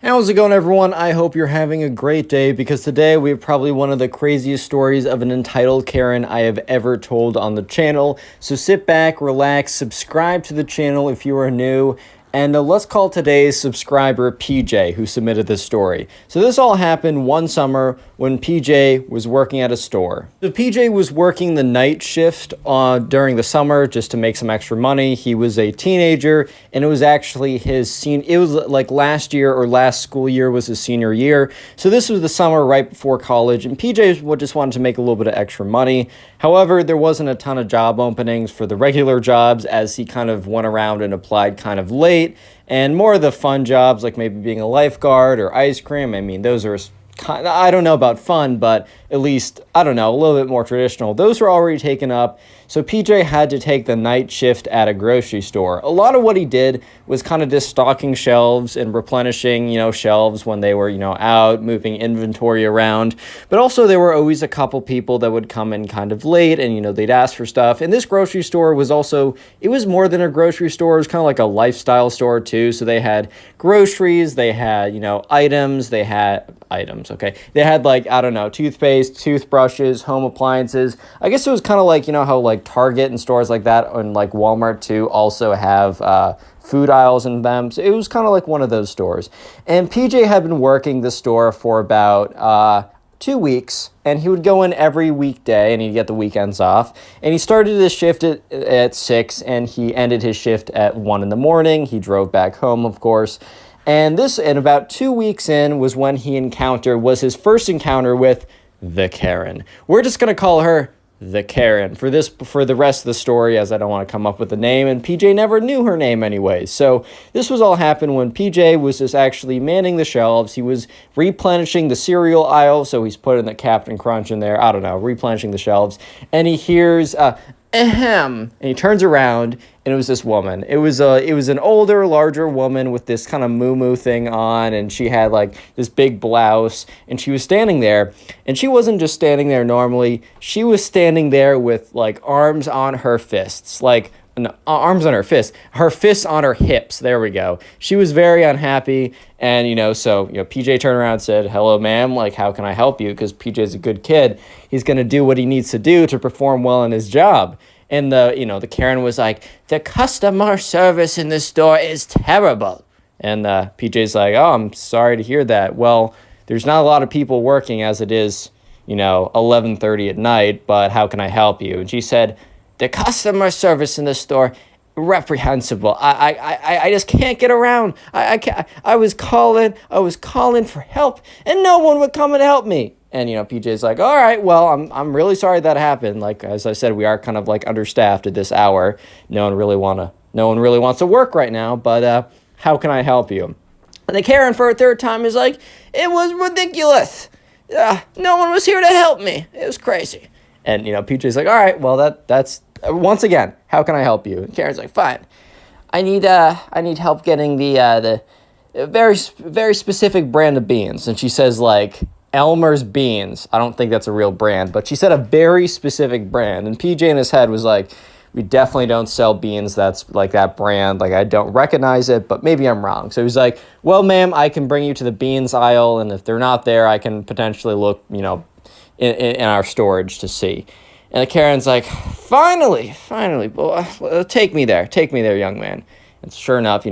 How's it going, everyone? I hope you're having a great day because today we have probably one of the craziest stories of an entitled Karen I have ever told on the channel. So sit back, relax, subscribe to the channel if you are new, and let's call today's subscriber PJ, who submitted this story. So this all happened one summer when PJ was working at a store. So PJ was working the night shift during the summer just to make some extra money. He was a teenager, and it was actually it was like last year or last school year was his senior year. So this was the summer right before college, and PJ just wanted to make a little bit of extra money. However, there wasn't a ton of job openings for the regular jobs as he kind of went around and applied kind of late. And more of the fun jobs, like maybe being a lifeguard or ice cream, I mean, those are I don't know about fun, but at least, I don't know, a little bit more traditional. Those were already taken up, so PJ had to take the night shift at a grocery store. A lot of what he did was kind of just stocking shelves and replenishing, shelves when they were, out, moving inventory around. But also there were always a couple people that would come in kind of late and, they'd ask for stuff. And this grocery store was also, it was more than a grocery store. It was kind of like a lifestyle store too. So they had groceries, they had, items, okay? They had like, I don't know, toothpaste, toothbrushes, home appliances. I guess it was kind of like, how like Target and stores like that and like Walmart too also have food aisles in them. So it was kind of like one of those stores. And PJ had been working the store for about 2 weeks, and he would go in every weekday and he'd get the weekends off. And he started his shift at 6 and he ended his shift at 1 in the morning. He drove back home, of course. And about 2 weeks in was when was his first encounter with the Karen. We're just going to call her the Karen for the rest of the story, as I don't want to come up with a name, and PJ never knew her name anyways. So this was all happened when PJ was just actually manning the shelves. He was replenishing the cereal aisle, so he's putting the Captain Crunch in there, I don't know, replenishing the shelves, and he hears ahem, and he turns around, and it was this woman. It was an older, larger woman with this kind of moo-moo thing on, and she had like this big blouse, and she was standing there, and she wasn't just standing there normally. She was standing there with like arms on her fists, arms on her fists on her hips. There we go. She was very unhappy, and PJ turned around and said, "Hello, ma'am, like, how can I help you?" Because PJ's a good kid. He's going to do what he needs to do to perform well in his job. And the Karen was like, "The customer service in this store is terrible." And PJ's like, "Oh, I'm sorry to hear that. Well, there's not a lot of people working as it is, 11:30 at night, but how can I help you?" And she said, "The customer service in the store, reprehensible. I just can't get around. I was calling for help, and no one would come and help me." And PJ's like, "All right, well, I'm really sorry that happened. Like, as I said, we are kind of like understaffed at this hour. No one really wants to work right now. But how can I help you?" And the Karen for a third time is like, "It was ridiculous. No one was here to help me. It was crazy." And, PJ's like, "All right, well, that's once again, how can I help you?" And Karen's like, "Fine. I need help getting the very, very specific brand of beans." And she says, like, Elmer's beans. I don't think that's a real brand, but she said a very specific brand. And PJ in his head was like, "We definitely don't sell beans that's like that brand. Like, I don't recognize it, but maybe I'm wrong." So he's like, "Well, ma'am, I can bring you to the beans aisle, and if they're not there, I can potentially look, in our storage to see." And the Karen's like, finally, well, take me there, young man. And sure enough,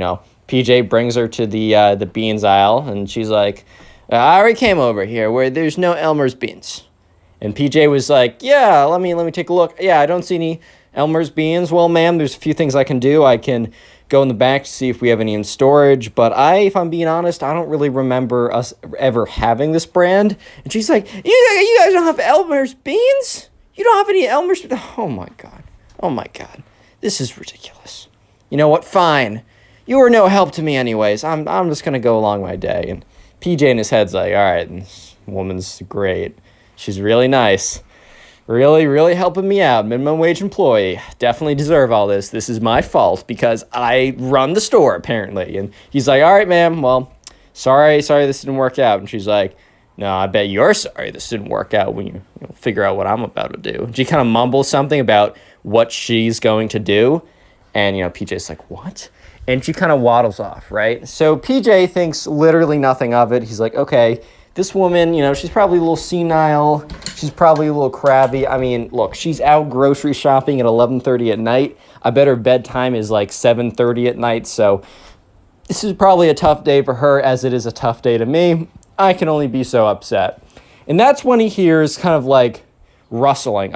PJ brings her to the beans aisle, and she's like, "I already came over here where there's no Elmer's beans." And PJ was like, "Yeah, let me take a look. Yeah, I don't see any Elmer's beans." "Well, ma'am, there's a few things I can do. I can go in the back to see if we have any in storage, but if I'm being honest, I don't really remember us ever having this brand." And she's like, You guys don't have Elmer's beans? You don't have any Elmer's?" Oh my God. This is ridiculous. "You know what? Fine. You were no help to me anyways. I'm just going to go along my day." And PJ in his head's like, "All right, this woman's great. She's really nice. Really, really helping me out. Minimum wage employee. Definitely deserve all this. This is my fault because I run the store, apparently." And he's like, "All right, ma'am. Well, sorry this didn't work out." And she's like, "No, I bet you're sorry this didn't work out when you figure out what I'm about to do." And she kind of mumbles something about what she's going to do. And, PJ's like, "What?" and she kind of waddles off, right? So PJ thinks literally nothing of it. He's like, okay, this woman, she's probably a little senile. She's probably a little crabby. I mean, look, she's out grocery shopping at 11:30 at night. I bet her bedtime is like 7:30 at night. So this is probably a tough day for her, as it is a tough day to me. I can only be so upset. And that's when he hears kind of like rustling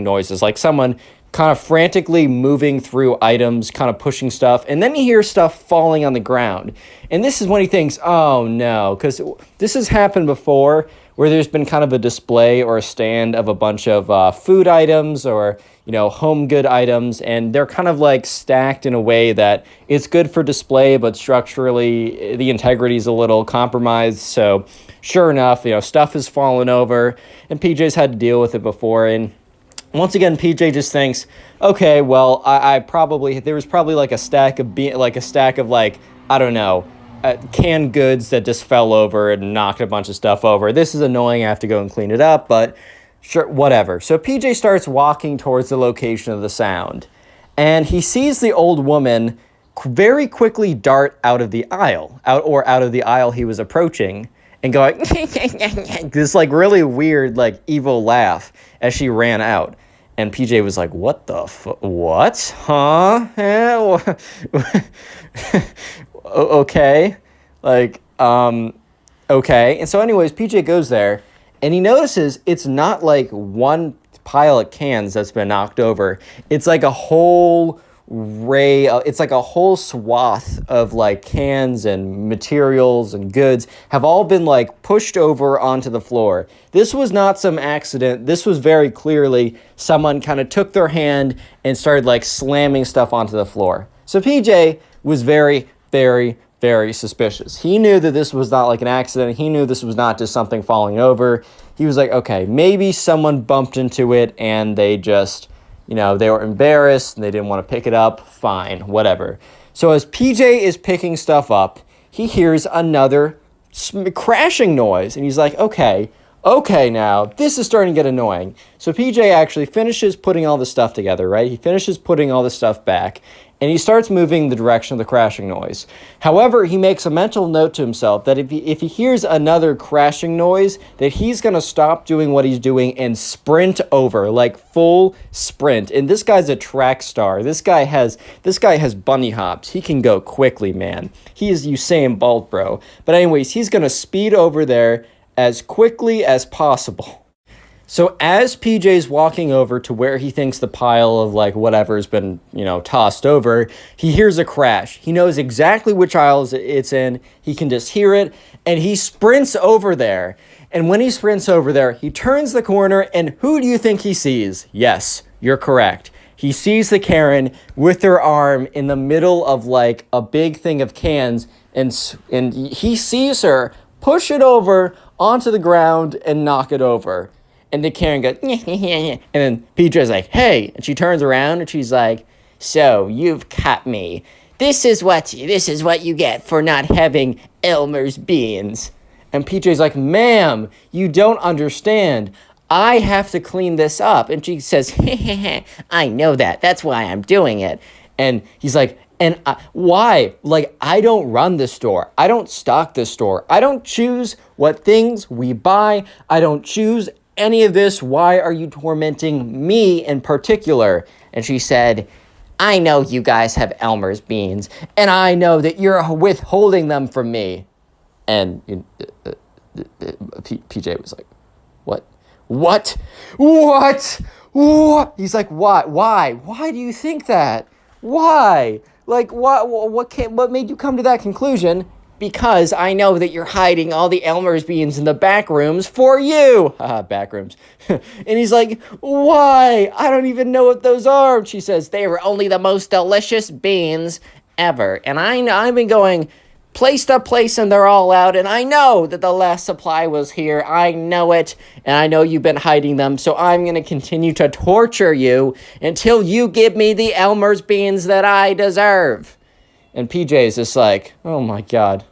noises, like someone kind of frantically moving through items, kind of pushing stuff. And then he hears stuff falling on the ground. And this is when he thinks, oh no, because this has happened before where there's been kind of a display or a stand of a bunch of food items or, home good items. And they're kind of like stacked in a way that it's good for display, but structurally the integrity is a little compromised. So sure enough, stuff has fallen over and PJ's had to deal with it before. And once again, PJ just thinks, okay, well, there was probably like a stack of I don't know, canned goods that just fell over and knocked a bunch of stuff over. This is annoying. I have to go and clean it up, but sure, whatever. So PJ starts walking towards the location of the sound, and he sees the old woman very quickly dart out of the aisle he was approaching, and going this like really weird like evil laugh as she ran out. And PJ was like, what the what? Huh? Okay. Like, okay. And so anyways, PJ goes there and he notices it's not like one pile of cans that's been knocked over. It's like a whole it's like a whole swath of like cans and materials and goods have all been like pushed over onto the floor. This was not some accident. This was very clearly someone kind of took their hand and started like slamming stuff onto the floor. So PJ was very, very, very suspicious. He knew that this was not like an accident. He knew this was not just something falling over. He was like, okay, maybe someone bumped into it and they just, they were embarrassed and they didn't want to pick it up. Fine, whatever. So as PJ is picking stuff up, he hears another crashing noise. And he's like, okay, now, this is starting to get annoying. So PJ actually finishes putting all the stuff together, right? He finishes putting all the stuff back. And he starts moving the direction of the crashing noise. However, he makes a mental note to himself that if he hears another crashing noise, that he's going to stop doing what he's doing and sprint over, like full sprint. And this guy's a track star. This guy has bunny hops. He can go quickly, man. He is Usain Bolt, bro. But anyways, he's going to speed over there as quickly as possible. So as PJ's walking over to where he thinks the pile of like whatever's been, tossed over, he hears a crash. He knows exactly which aisle it's in. He can just hear it, and he sprints over there. And when he sprints over there, he turns the corner, and who do you think he sees? Yes, you're correct. He sees the Karen with her arm in the middle of like a big thing of cans, and he sees her push it over onto the ground and knock it over. And the Karen goes, and then PJ's like, hey, and she turns around and she's like, so you've caught me. This is what you get for not having Elmer's beans. And PJ's like, ma'am, you don't understand. I have to clean this up. And she says, I know that. That's why I'm doing it. And he's like, and why? Like, I don't run this store. I don't stock this store. I don't choose what things we buy. I don't choose any of this. Why are you tormenting me in particular? And she said, I know you guys have Elmer's beans, and I know that you're withholding them from me. And PJ was like, what? He's like, why do you think that? Why? Like, what made you come to that conclusion? Because I know that you're hiding all the Elmer's beans in the back rooms for you. Haha, back rooms. And he's like, why? I don't even know what those are. And she says, they were only the most delicious beans ever. And I've been going place to place and they're all out. And I know that the last supply was here. I know it. And I know you've been hiding them. So I'm going to continue to torture you until you give me the Elmer's beans that I deserve. And PJ is just like, oh my God.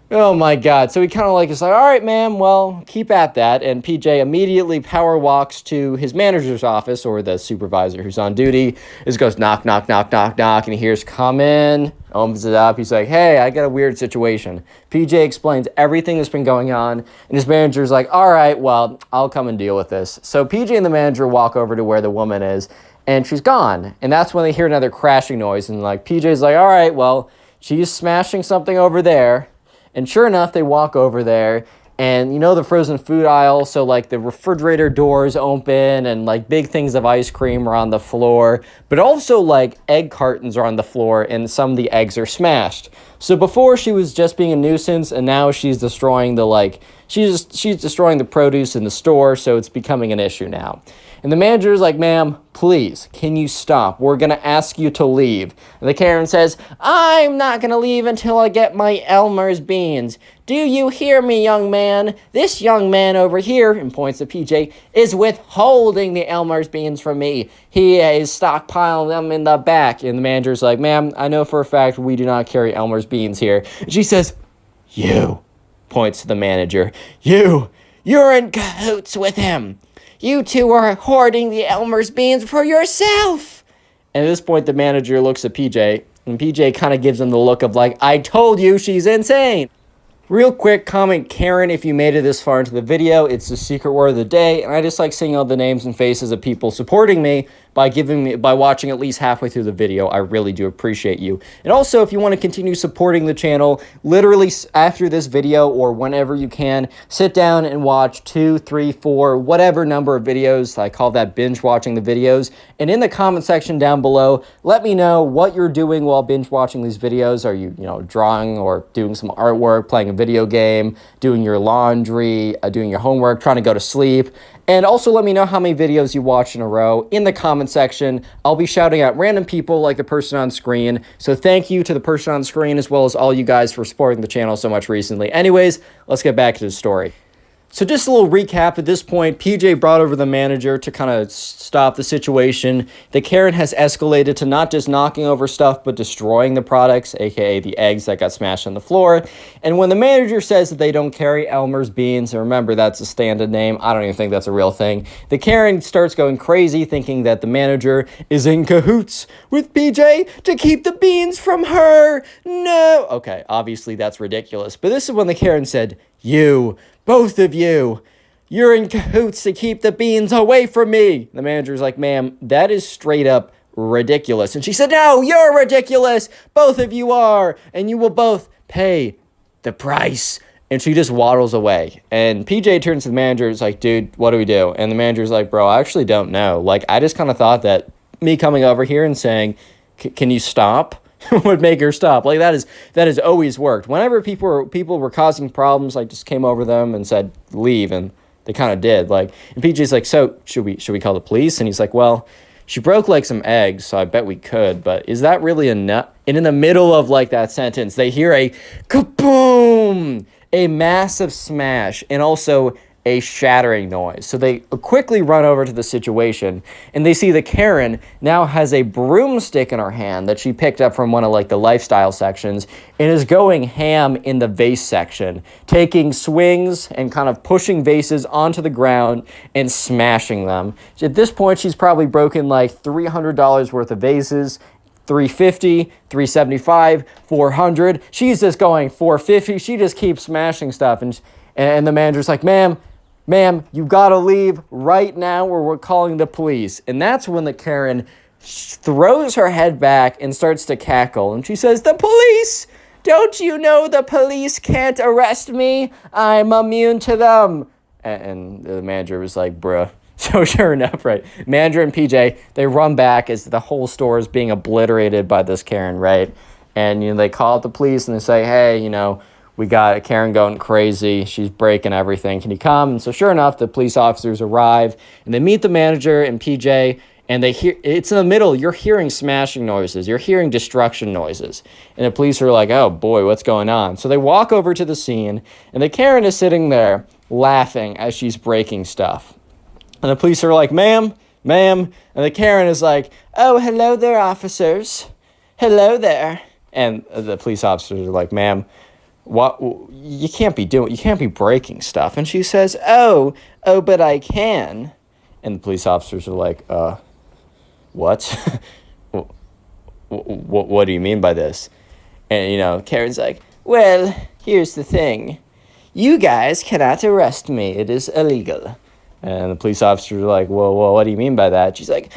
Oh my God. So he kind of like is like, all right, ma'am, well, keep at that. And PJ immediately power walks to his manager's office, or the supervisor who's on duty. Just goes knock, knock, knock, knock, knock. And he hears, come in, opens it up. He's like, hey, I got a weird situation. PJ explains everything that's been going on. And his manager's like, all right, well, I'll come and deal with this. So PJ and the manager walk over to where the woman is, and she's gone. And that's when they hear another crashing noise. And like PJ's like, all right, well, she's smashing something over there. And sure enough, they walk over there, and you know the frozen food aisle, so like the refrigerator doors open, and like big things of ice cream are on the floor, but also like egg cartons are on the floor, and some of the eggs are smashed. So before she was just being a nuisance, and now she's destroying she's destroying the produce in the store, so it's becoming an issue now. And the manager is like, ma'am, please, can you stop? We're going to ask you to leave. And the Karen says, I'm not going to leave until I get my Elmer's beans. Do you hear me, young man? This young man over here, and points to PJ, is withholding the Elmer's beans from me. He is stockpiling them in the back. And the manager's like, ma'am, I know for a fact we do not carry Elmer's beans here. And she says, you, points to the manager, you're in cahoots with him. You two are hoarding the Elmer's beans for yourself. And at this point, the manager looks at PJ, and PJ kind of gives him the look of like, I told you she's insane. Real quick comment, Karen, if you made it this far into the video, it's the secret word of the day, and I just like seeing all the names and faces of people supporting me by watching at least halfway through the video. I really do appreciate you. And also, if you want to continue supporting the channel, literally after this video or whenever you can, sit down and watch 2, 3, 4, whatever number of videos. I call that binge watching the videos. And in the comment section down below, let me know what you're doing while binge watching these videos. Are you, drawing or doing some artwork, playing a video game, doing your laundry, doing your homework, trying to go to sleep? And also let me know how many videos you watch in a row in the comment section. I'll be shouting out random people like the person on screen. So thank you to the person on screen as well as all you guys for supporting the channel so much recently. Anyways, let's get back to the story. So just a little recap at this point, PJ brought over the manager to kind of stop the situation. The Karen has escalated to not just knocking over stuff, but destroying the products, aka the eggs that got smashed on the floor. And when the manager says that they don't carry Elmer's beans, and remember that's a stand-in name, I don't even think that's a real thing, the Karen starts going crazy thinking that the manager is in cahoots with PJ to keep the beans from her. No! Okay, obviously that's ridiculous. But this is when the Karen said, both of you, you're in cahoots to keep the beans away from me. The manager's like, ma'am, that is straight up ridiculous. And she said, no, you're ridiculous. Both of you are. And you will both pay the price. And she just waddles away. And PJ turns to the manager. It's like, dude, what do we do? And the manager's like, bro, I actually don't know. Like, I just kind of thought that me coming over here and saying, can you stop? Would make her stop. Like that has always worked. Whenever people were causing problems, I just came over them and said leave, and they kind of did. Like, and PJ's like, so should we call the police? And he's like, well, she broke like some eggs, so I bet we could. But is that really enough? And in the middle of like that sentence, they hear a kaboom, a massive smash, and also a shattering noise. So they quickly run over to the situation, and they see the Karen now has a broomstick in her hand that she picked up from one of like the lifestyle sections and is going ham in the vase section, taking swings and kind of pushing vases onto the ground and smashing them. At this point, she's probably broken like $300 worth of vases. $350, $375, $400. She's just going $450. She just keeps smashing stuff, and the manager's like, ma'am, you gotta leave right now or we're calling the police. And that's when the Karen throws her head back and starts to cackle. And she says, the police! Don't you know the police can't arrest me? I'm immune to them. And the manager was like, bruh. So sure enough, right, manager and PJ, they run back as the whole store is being obliterated by this Karen, right? And, they call the police and they say, hey, we got Karen going crazy. She's breaking everything. Can you come? And so sure enough, the police officers arrive, and they meet the manager and PJ, and they hear, it's in the middle. You're hearing smashing noises. You're hearing destruction noises. And the police are like, oh, boy, what's going on? So they walk over to the scene, and the Karen is sitting there laughing as she's breaking stuff. And the police are like, ma'am. And the Karen is like, oh, hello there, officers. Hello there. And the police officers are like, ma'am, what, you can't be breaking stuff. And she says, oh, but I can. And the police officers are like, what? What do you mean by this? And, Karen's like, well, here's the thing. You guys cannot arrest me. It is illegal. And the police officers are like, well, what do you mean by that? She's like,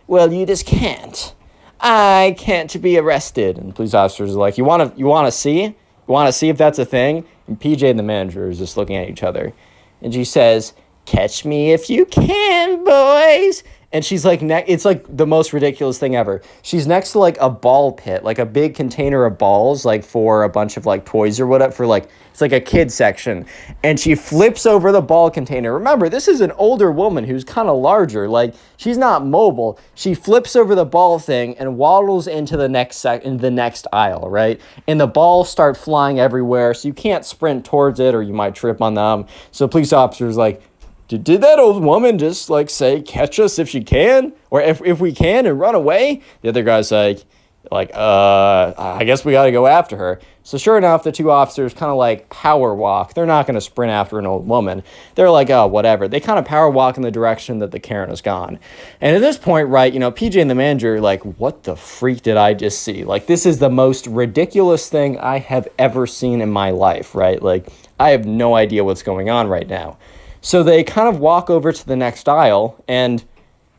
well, you just can't. I can't be arrested. And the police officers are like, you want to see? You want to see if that's a thing? And PJ and the manager is just looking at each other. And she says, catch me if you can, boys. And she's like, it's like the most ridiculous thing ever. She's next to like a ball pit, like a big container of balls, like for a bunch of like toys or whatever, for like, it's like a kid section. And she flips over the ball container. Remember, this is an older woman who's kind of larger. Like, she's not mobile. She flips over the ball thing and waddles into the next aisle, right? And the balls start flying everywhere. So you can't sprint towards it or you might trip on them. So police officers like, did that old woman just like say, catch us if she can, or if we can, and run away? The other guy's like, I guess we got to go after her. So sure enough, the two officers kind of like power walk. They're not going to sprint after an old woman. They're like, oh, whatever. They kind of power walk in the direction that the Karen has gone. And at this point, right, PJ and the manager are like, what the freak did I just see? Like, this is the most ridiculous thing I have ever seen in my life, right? Like, I have no idea what's going on right now. So they kind of walk over to the next aisle, and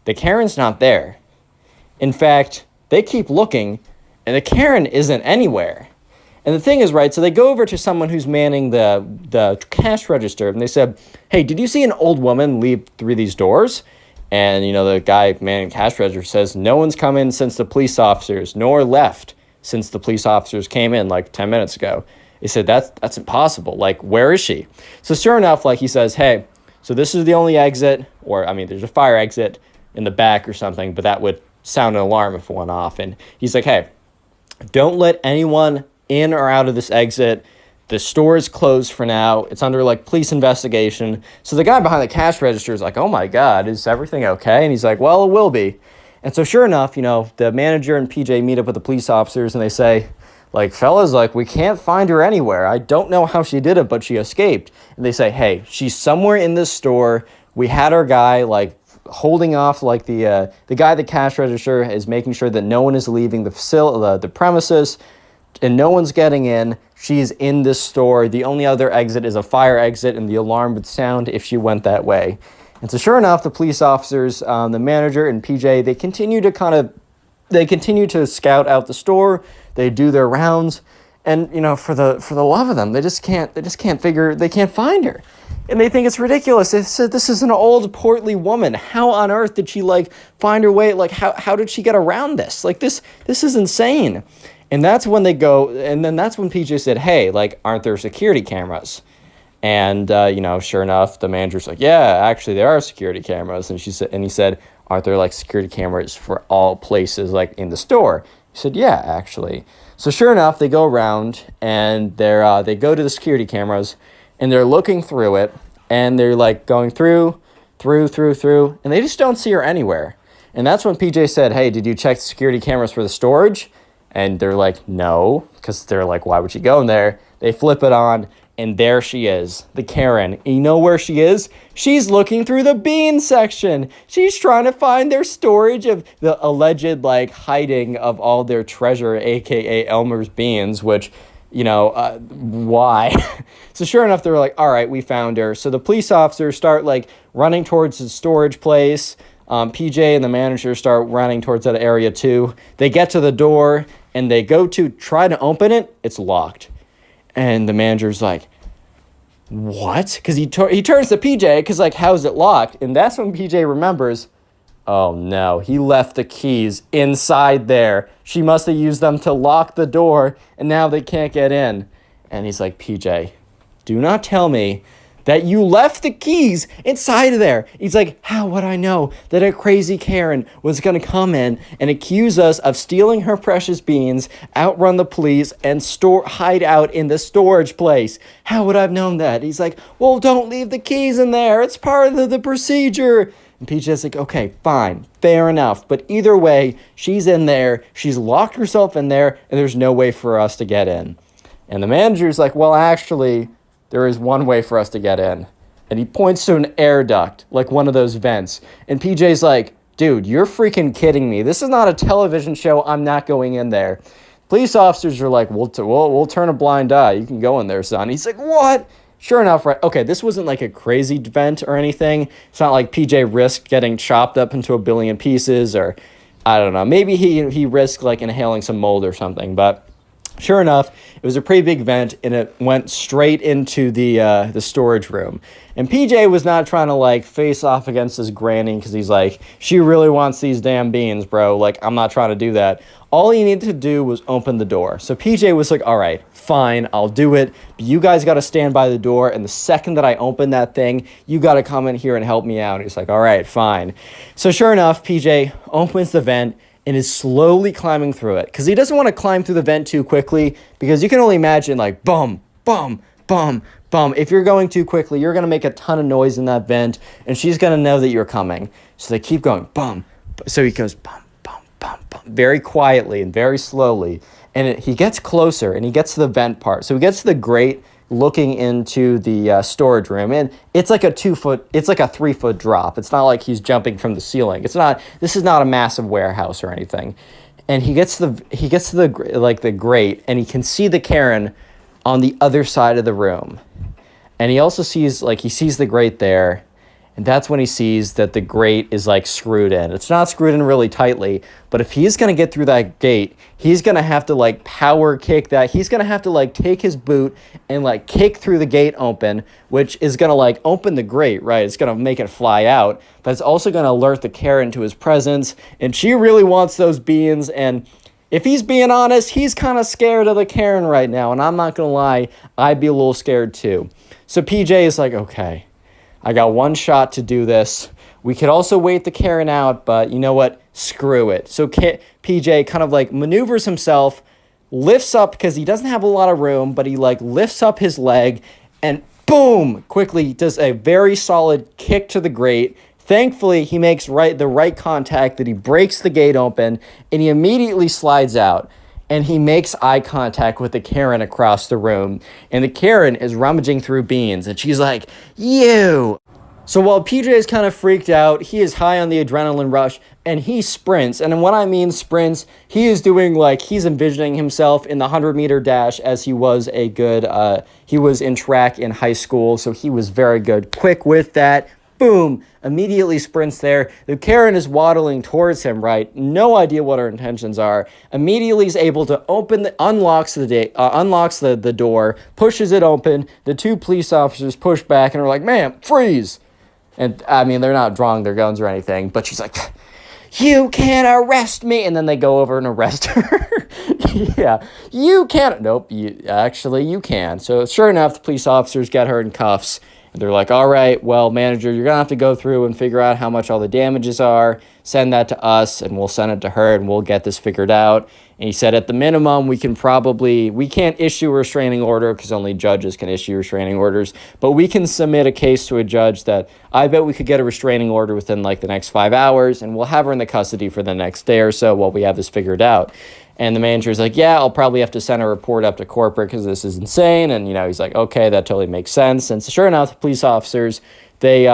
the Karen's not there. In fact, they keep looking, and the Karen isn't anywhere. And the thing is, right, so they go over to someone who's manning the cash register, and they said, hey, did you see an old woman leave through these doors? And, the guy manning cash register says, no one's come in since the police officers, nor left since the police officers came in like 10 minutes ago. He said, that's impossible. Like, where is she? So sure enough, like, he says, hey, so this is the only exit, or, there's a fire exit in the back or something, but that would sound an alarm if it went off. And he's like, hey, don't let anyone in or out of this exit. The store is closed for now. It's under, like, police investigation. So the guy behind the cash register is like, oh, my God, is everything okay? And he's like, well, it will be. And so sure enough, the manager and PJ meet up with the police officers, and they say, like, fellas, like, we can't find her anywhere. I don't know how she did it, but she escaped. And they say, hey, she's somewhere in this store. We had our guy, like, holding off, like, the guy at the cash register is making sure that no one is leaving the premises and no one's getting in. She's in this store. The only other exit is a fire exit, and the alarm would sound if she went that way. And so sure enough, the police officers, the manager and PJ, they continue to scout out the store. They do their rounds, and for the love of them, they can't find her, and they think it's ridiculous. They said, this is an old portly woman. How on earth did she like find her way? Like, how did she get around this? Like, this is insane. And that's when that's when PJ said, hey, like, aren't there security cameras? And sure enough, the manager's like, yeah, actually there are security cameras. And he said, aren't there like security cameras for all places like in the store? He said, yeah, actually. So sure enough, they go around, and they go to the security cameras, and they're looking through it, and they're like going through, and they just don't see her anywhere. And that's when PJ said, hey, did you check the security cameras for the storage? And they're like, no, because they're like, why would she go in there? They flip it on, and there she is, the Karen. You know where she is? She's looking through the bean section. She's trying to find their storage of the alleged, like, hiding of all their treasure, a.k.a. Elmer's beans, which, why? So sure enough, they're like, all right, we found her. So the police officers start, like, running towards the storage place. PJ and the manager start running towards that area, too. They get to the door, and they go to try to open it. It's locked. And the manager's like, what? Because he turns to PJ, because, like, how's it locked? And that's when PJ remembers, oh, no, he left the keys inside there. She must have used them to lock the door, and now they can't get in. And he's like, PJ, do not tell me that you left the keys inside of there. He's like, how would I know that a crazy Karen was going to come in and accuse us of stealing her precious beans, outrun the police, and hide out in the storage place? How would I have known that? He's like, well, don't leave the keys in there. It's part of the procedure. And PJ's like, okay, fine, fair enough. But either way, she's in there. She's locked herself in there, and there's no way for us to get in. And the manager's like, well, actually, there is one way for us to get in. And he points to an air duct, like one of those vents. And PJ's like, dude, you're freaking kidding me. This is not a television show. I'm not going in there. Police officers are like, we'll turn a blind eye. You can go in there, son. He's like, what? Sure enough, right? Okay, this wasn't like a crazy vent or anything. It's not like PJ risked getting chopped up into a billion pieces, or I don't know. Maybe he risked like inhaling some mold or something. But sure enough, it was a pretty big vent, and it went straight into the storage room. And PJ was not trying to like face off against his granny because he's like, she really wants these damn beans, bro. Like, I'm not trying to do that. All he needed to do was open the door. So PJ was like, all right, fine, I'll do it. But you guys got to stand by the door. And the second that I open that thing, you got to come in here and help me out. He's like, all right, fine. So sure enough, PJ opens the vent and is slowly climbing through it. Because he doesn't want to climb through the vent too quickly, because you can only imagine like, bum, bum, bum, bum. If you're going too quickly, you're going to make a ton of noise in that vent, and she's going to know that you're coming. So they keep going, bum. So he goes, bum, bum, bum, bum, very quietly and very slowly. And he gets closer, and he gets to the vent part. So he gets to the grate looking into the storage room, and it's like a 3-foot drop. It's not like he's jumping from the ceiling. This is not a massive warehouse or anything. And he gets to the grate, and he can see the Karen on the other side of the room. And he also sees the grate there, and that's when he sees that the grate is like screwed in. It's not screwed in really tightly, but if he's going to get through that gate, he's going to have to like power kick that. He's going to have to like take his boot and like kick through the gate open, which is going to like open the grate, right? It's going to make it fly out, but it's also going to alert the Karen to his presence, and she really wants those beans. And if he's being honest, he's kind of scared of the Karen right now, and I'm not going to lie, I'd be a little scared too. So PJ is like, okay, I got one shot to do this. We could also wait the Karen out, but you know what? Screw it. So PJ kind of like maneuvers himself, lifts up, because he doesn't have a lot of room, but he like lifts up his leg and boom, quickly does a very solid kick to the grate. Thankfully, he makes the right contact, that he breaks the gate open, and he immediately slides out. And he makes eye contact with the Karen across the room. And the Karen is rummaging through beans, and she's like, you. So while PJ is kind of freaked out, he is high on the adrenaline rush, and he sprints. And when I mean sprints, he is doing like, he's envisioning himself in the 100-meter dash, as he was he was in track in high school, so he was very good. Quick with that. Boom, immediately sprints there. The Karen is waddling towards him, right? No idea what her intentions are. Immediately is able to unlocks the door, pushes it open. The two police officers push back and are like, ma'am, freeze. And I mean, they're not drawing their guns or anything, but she's like, you can't arrest me. And then they go over and arrest her. Yeah, you can't. Nope, you can. So sure enough, the police officers get her in cuffs. They're like, all right, well, manager, you're going to have to go through and figure out how much all the damages are. Send that to us, and we'll send it to her, and we'll get this figured out. And he said, at the minimum, we can't issue a restraining order, because only judges can issue restraining orders. But we can submit a case to a judge that I bet we could get a restraining order within like the next 5 hours, and we'll have her in the custody for the next day or so while we have this figured out. And the manager's like, yeah, I'll probably have to send a report up to corporate because this is insane. And, he's like, okay, that totally makes sense. And so sure enough, the police officers, they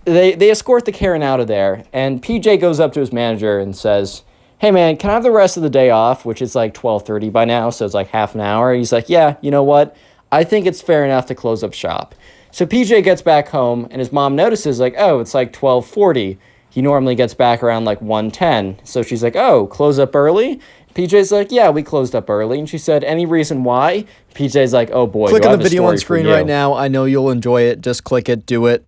escort the Karen out of there. And PJ goes up to his manager and says, hey, man, can I have the rest of the day off? Which is like 12:30 by now, so it's like half an hour. He's like, yeah, you know what? I think it's fair enough to close up shop. So PJ gets back home, and his mom notices, like, oh, it's like 12:40. He normally gets back around like 1:10. So she's like, oh, close up early? PJ's like, yeah, we closed up early. And she said, any reason why? PJ's like, oh boy. Click on the video on screen right now. I know you'll enjoy it. Just click it. Do it.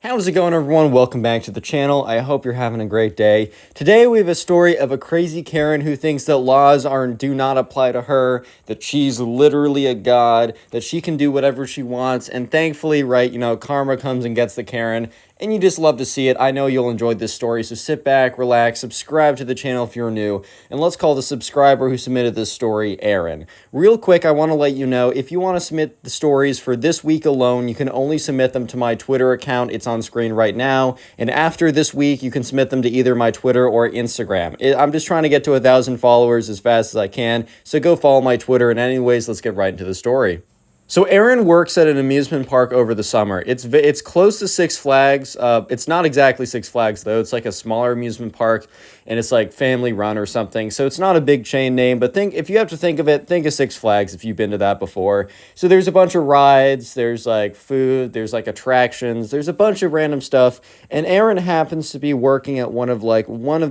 How's it going, everyone? Welcome back to the channel. I hope you're having a great day. Today we have a story of a crazy Karen who thinks that laws do not apply to her, that she's literally a god, that she can do whatever she wants, and thankfully, right, karma comes and gets the Karen, and you just love to see it. I know you'll enjoy this story, so sit back, relax, subscribe to the channel if you're new, and let's call the subscriber who submitted this story Aaron. Real quick, I want to let you know, if you want to submit the stories for this week alone, you can only submit them to my Twitter account. It's on screen right now, and after this week, you can submit them to either my Twitter or Instagram. I'm just trying to get to 1,000 followers as fast as I can, so go follow my Twitter, and anyways, let's get right into the story. So Aaron works at an amusement park over the summer. It's close to Six Flags. It's not exactly Six Flags, though. It's like a smaller amusement park, and it's like family run or something. So it's not a big chain name, but if you have to think of it, think of Six Flags if you've been to that before. So there's a bunch of rides, there's like food, there's like attractions, there's a bunch of random stuff, and Aaron happens to be working at one of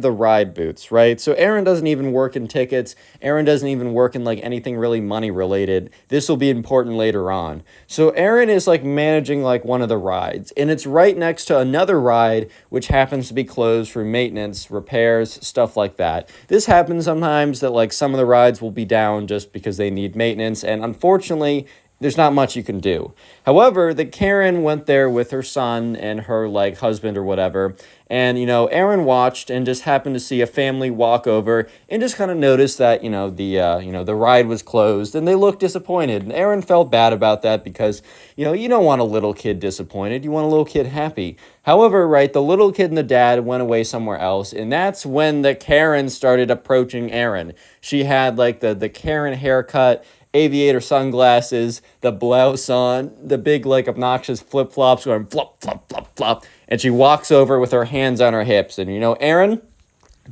the ride booths, right? So Aaron doesn't even work in tickets. Aaron doesn't even work in like anything really money related. This will be important later on. So Aaron is like managing like one of the rides, and it's right next to another ride which happens to be closed for maintenance, repairs, stuff like that. This happens sometimes that like some of the rides will be down just because they need maintenance, and unfortunately there's not much you can do. However, the Karen went there with her son and her like husband or whatever, and Aaron watched and just happened to see a family walk over and just kind of noticed that the ride was closed, and they looked disappointed. And Aaron felt bad about that because you don't want a little kid disappointed, you want a little kid happy. However, right, the little kid and the dad went away somewhere else, and that's when the Karen started approaching Aaron. She had like the Karen haircut, aviator sunglasses, the blouse on, the big like obnoxious flip-flops going flop, flop, flop, flop, and she walks over with her hands on her hips, and Aaron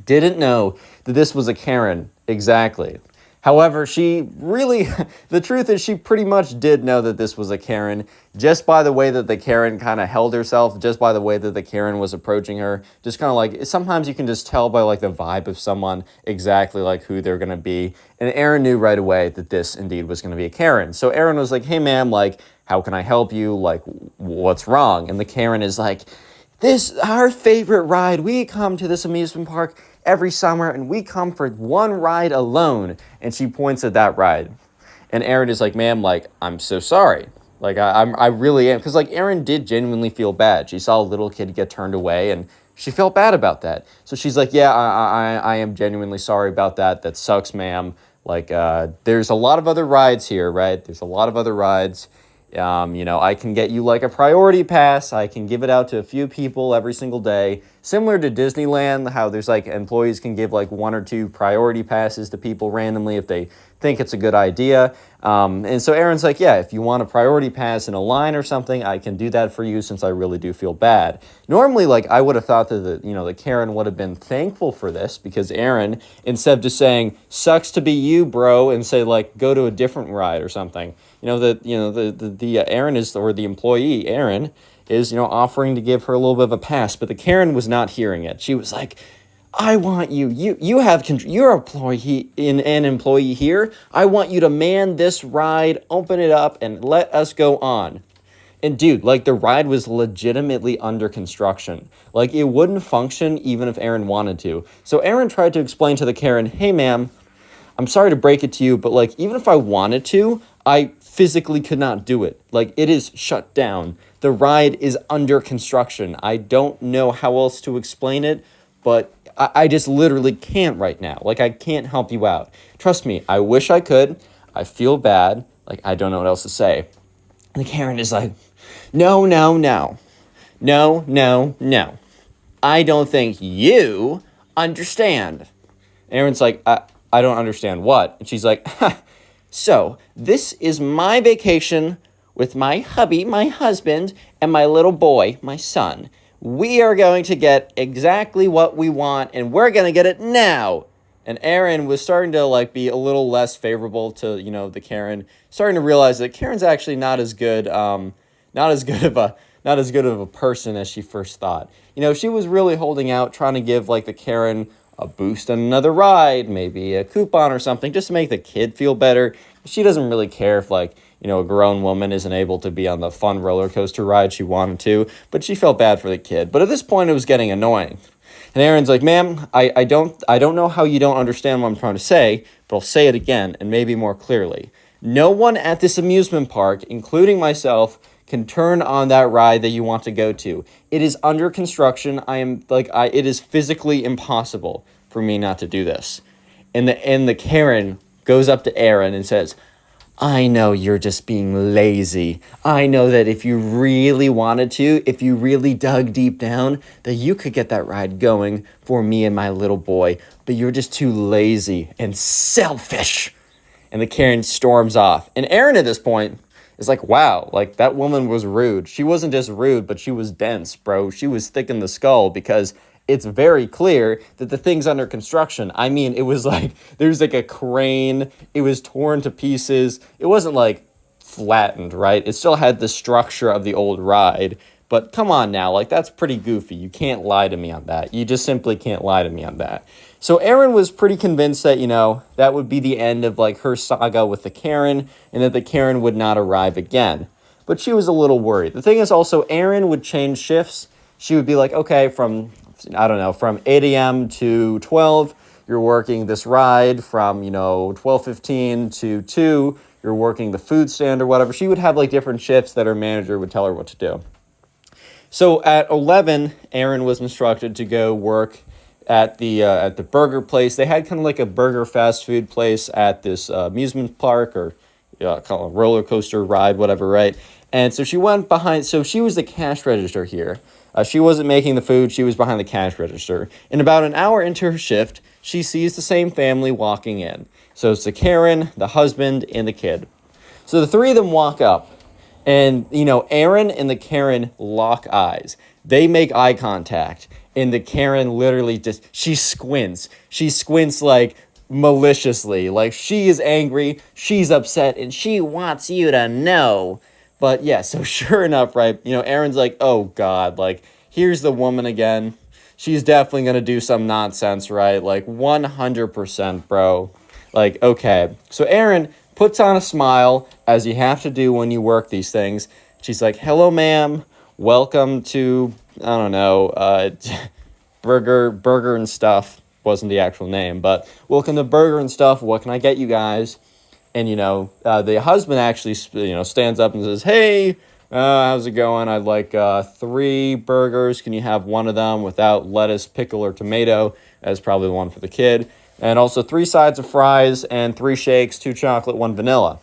didn't know that this was a Karen exactly. However, the truth is she pretty much did know that this was a Karen just by the way that the Karen kind of held herself, just by the way that the Karen was approaching her, just kind of like, sometimes you can just tell by like the vibe of someone exactly like who they're going to be. And Aaron knew right away that this indeed was going to be a Karen. So Aaron was like, hey ma'am, like, how can I help you? Like, what's wrong? And the Karen is like, this, our favorite ride. We come to this amusement park every summer, and we come for one ride alone. And she points at that ride. And Aaron is like, ma'am, like, I'm so sorry. Like, I really am. Because, like, Aaron did genuinely feel bad. She saw a little kid get turned away, and she felt bad about that. So she's like, yeah, I am genuinely sorry about that. That sucks, ma'am. Like, there's a lot of other rides here, right? There's a lot of other rides. I can get you like a priority pass. I can give it out to a few people every single day. Similar to Disneyland, how there's like employees can give like 1 or 2 priority passes to people randomly if they think it's a good idea. And so Aaron's like, yeah, if you want a priority pass in a line or something, I can do that for you since I really do feel bad. Normally, like I would have thought that the Karen would have been thankful for this because Aaron, instead of just saying, sucks to be you, bro, and say like, go to a different ride or something, Aaron is, or the employee, Aaron, is, offering to give her a little bit of a pass, but the Karen was not hearing it. She was like, I want you're an employee here. I want you to man this ride, open it up, and let us go on. And dude, like the ride was legitimately under construction. Like it wouldn't function even if Aaron wanted to. So Aaron tried to explain to the Karen, hey ma'am, I'm sorry to break it to you, but like even if I wanted to, I physically could not do it. Like it is shut down. The ride is under construction. I don't know how else to explain it, but I just literally can't right now. Like I can't help you out. Trust me, I wish I could. I feel bad. Like I don't know what else to say. And the Karen is like, no. I don't think you understand. Aaron's like, I don't understand what? And she's like, so this is my vacation with my hubby, my husband, and my little boy, my son. We are going to get exactly what we want, and we're going to get it now. And Aaron was starting to like be a little less favorable to, the Karen, starting to realize that Karen's actually not as good of a person as she first thought. She was really holding out, trying to give like the Karen a boost on another ride, maybe a coupon or something, just to make the kid feel better. She doesn't really care if a grown woman isn't able to be on the fun roller coaster ride she wanted to, but she felt bad for the kid. But at this point, it was getting annoying. And Aaron's like, ma'am, I don't know how you don't understand what I'm trying to say, but I'll say it again and maybe more clearly. No one at this amusement park, including myself, can turn on that ride that you want to go to. It is under construction. It is physically impossible for me not to do this. And the Karen goes up to Aaron and says, I know you're just being lazy. I know that if you really wanted to, if you really dug deep down, that you could get that ride going for me and my little boy. But you're just too lazy and selfish. And the Karen storms off. And Aaron at this point is like, wow, like that woman was rude. She wasn't just rude, but she was dense, bro. She was thick in the skull because it's very clear that the thing's under construction. I mean, it was like, there's like a crane. It was torn to pieces. It wasn't like flattened, right? It still had the structure of the old ride. But come on now, like that's pretty goofy. You can't lie to me on that. You just simply can't lie to me on that. So Aaron was pretty convinced that, that would be the end of like her saga with the Karen and that the Karen would not arrive again. But she was a little worried. The thing is also, Aaron would change shifts. She would be like, okay, from 8 a.m. to 12, you're working this ride. From, 12:15 to 2, you're working the food stand or whatever. She would have like different shifts that her manager would tell her what to do. So at 11, Aaron was instructed to go work at the burger place. They had kind of like a burger fast food place at this amusement park or call it a roller coaster ride, whatever, right? And so she went behind. So she was the cash register here. She wasn't making the food. She was behind the cash register. And about an hour into her shift, she sees the same family walking in. So it's the Karen, the husband, and the kid. So the three of them walk up. And, Aaron and the Karen lock eyes. They make eye contact. And the Karen literally she squints. She squints like maliciously. Like she is angry. She's upset. And she wants you to know. But yeah, so sure enough, right, Aaron's like, oh God, like, here's the woman again. She's definitely going to do some nonsense, right? Like, 100%, bro. Like, okay. So Aaron puts on a smile, as you have to do when you work these things. She's like, hello, ma'am. Welcome to, I don't know, Burger and Stuff. Wasn't the actual name, but welcome to Burger and Stuff. What can I get you guys? And, the husband actually, stands up and says, hey, how's it going? I'd like 3 burgers. Can you have one of them without lettuce, pickle, or tomato? That's probably the one for the kid. And also 3 sides of fries and 3 shakes, 2 chocolate, 1 vanilla.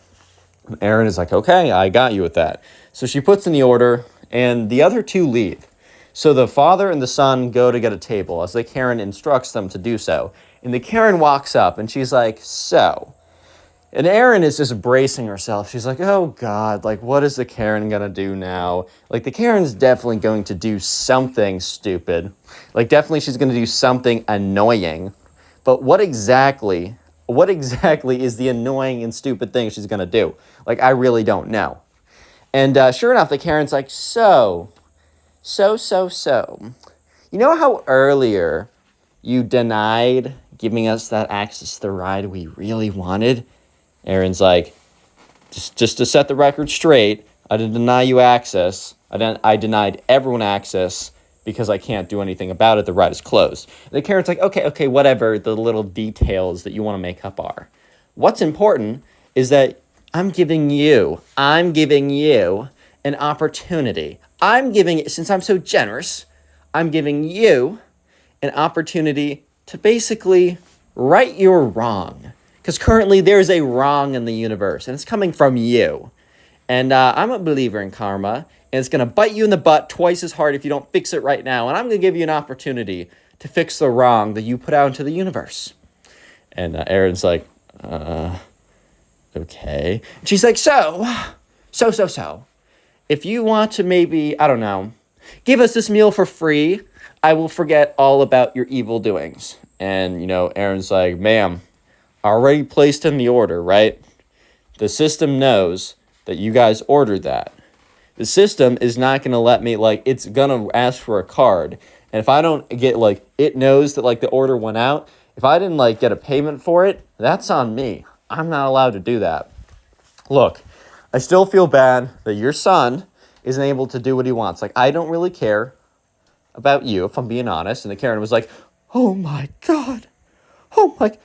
And Aaron is like, okay, I got you with that. So she puts in the order, and the other 2 leave. So the father and the son go to get a table as the Karen instructs them to do so. And the Karen walks up, and she's like, so... And Aaron is just bracing herself. She's like, oh, God, like, what is the Karen going to do now? Like, the Karen's definitely going to do something stupid. Like, definitely she's going to do something annoying. But what exactly is the annoying and stupid thing she's going to do? Like, I really don't know. And sure enough, the Karen's like, so. You know how earlier you denied giving us that access to the ride we really wanted? Aaron's like, just to set the record straight, I didn't deny you access. I denied everyone access because I can't do anything about it. The ride is closed. And the Karen's like, okay, whatever the little details that you want to make up are. What's important is that I'm giving you an opportunity. Since I'm so generous, I'm giving you an opportunity to basically right your wrong. Because currently there's a wrong in the universe, and it's coming from you. And I'm a believer in karma, and it's going to bite you in the butt twice as hard if you don't fix it right now. And I'm going to give you an opportunity to fix the wrong that you put out into the universe. And Aaron's like, okay. And she's like, so. If you want to maybe, I don't know, give us this meal for free, I will forget all about your evil doings. And, Aaron's like, ma'am, already placed in the order, right? The system knows that you guys ordered that. The system is not going to let me, it's going to ask for a card. And if I don't get, it knows that, the order went out. If I didn't, get a payment for it, that's on me. I'm not allowed to do that. Look, I still feel bad that your son isn't able to do what he wants. I don't really care about you, if I'm being honest. And the Karen was like, oh, my God. Oh, my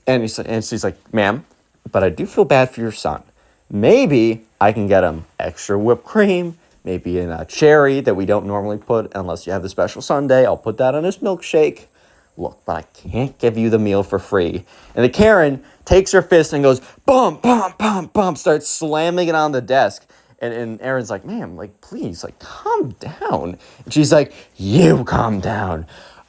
and she's like, ma'am, but I do feel bad for your son. maybe I can get him extra whipped cream, maybe in a cherry that we don't normally put unless you have the special sundae. I'll put that on his milkshake. Look, but I can't give you the meal for free. And the Karen takes her fist and goes, bump, bump, bump, bump, starts slamming it on the desk. And Erin's like, ma'am, like, please, like, calm down. And she's like, you calm down.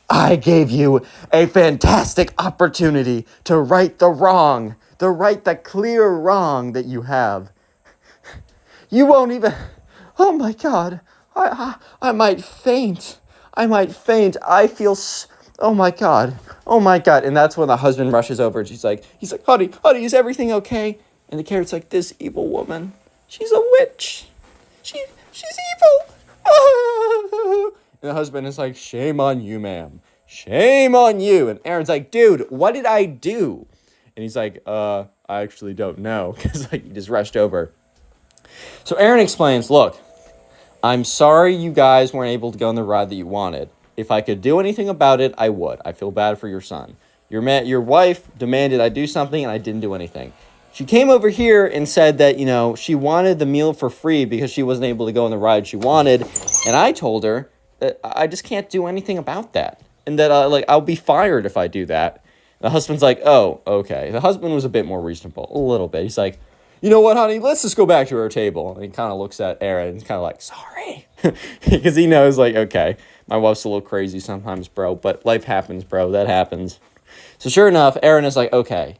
I gave you a fantastic opportunity to right the wrong, to right the clear wrong that you have. You won't even, oh my God, I might faint. I might faint. I feel, oh my God, oh my God. And that's when the husband rushes over and he's like, honey, is everything okay? And the Karen's like, this evil woman, she's a witch. She's evil. And the husband is like, shame on you, ma'am. Shame on you. And Erin's like, dude, what did I do? And he's like, I actually don't know. Because like, he just rushed over. So Erin explains, look, I'm sorry you guys weren't able to go on the ride that you wanted. If I could do anything about it, I would. I feel bad for your son. Your wife demanded I do something, and I didn't do anything. She came over here and said that, you know, she wanted the meal for free because she wasn't able to go on the ride she wanted. And I told her that I just can't do anything about that. And that, I'll be fired if I do that. The husband's like, oh, okay. The husband was a bit more reasonable, a little bit. He's like, you know what, honey, let's just go back to our table. And he kind of looks at Erin and he's kind of like, sorry. Because he knows, like, okay, my wife's a little crazy sometimes, bro. But life happens, bro. That happens. So sure enough, Erin is like, okay,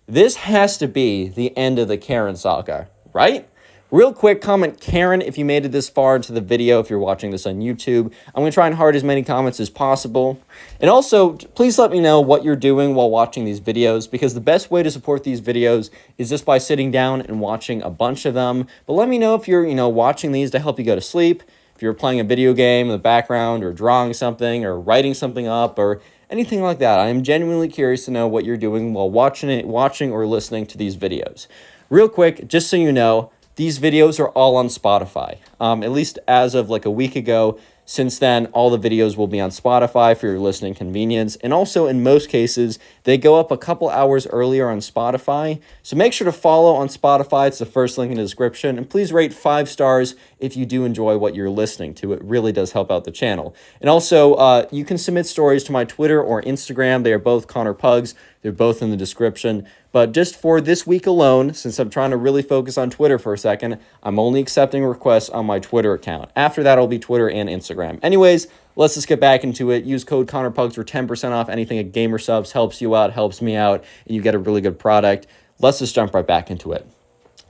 this has to be the end of the Karen saga, right? Real quick, comment Karen if you made it this far into the video, if you're watching this on YouTube. I'm going to try and heart as many comments as possible. And also, please let me know what you're doing while watching these videos, because the best way to support these videos is just by sitting down and watching a bunch of them. But let me know if you're, watching these to help you go to sleep, if you're playing a video game in the background, or drawing something, or writing something up, or anything like that. I am genuinely curious to know what you're doing while watching or listening to these videos. Real quick, just so you know, these videos are all on Spotify, at least as of like a week ago. Since then, all the videos will be on Spotify for your listening convenience. And also, in most cases, they go up a couple hours earlier on Spotify. So make sure to follow on Spotify. It's the first link in the description. And please rate 5 stars if you do enjoy what you're listening to. It really does help out the channel. And also, you can submit stories to my Twitter or Instagram. They are both Connor Pugs. They're both in the description. But just for this week alone, since I'm trying to really focus on Twitter for a second, I'm only accepting requests on my Twitter account. After that, it'll be Twitter and Instagram. Anyways, let's just get back into it. Use code ConnorPugs for 10% off anything at Gamer Subs. Helps you out, helps me out, and you get a really good product. Let's just jump right back into it.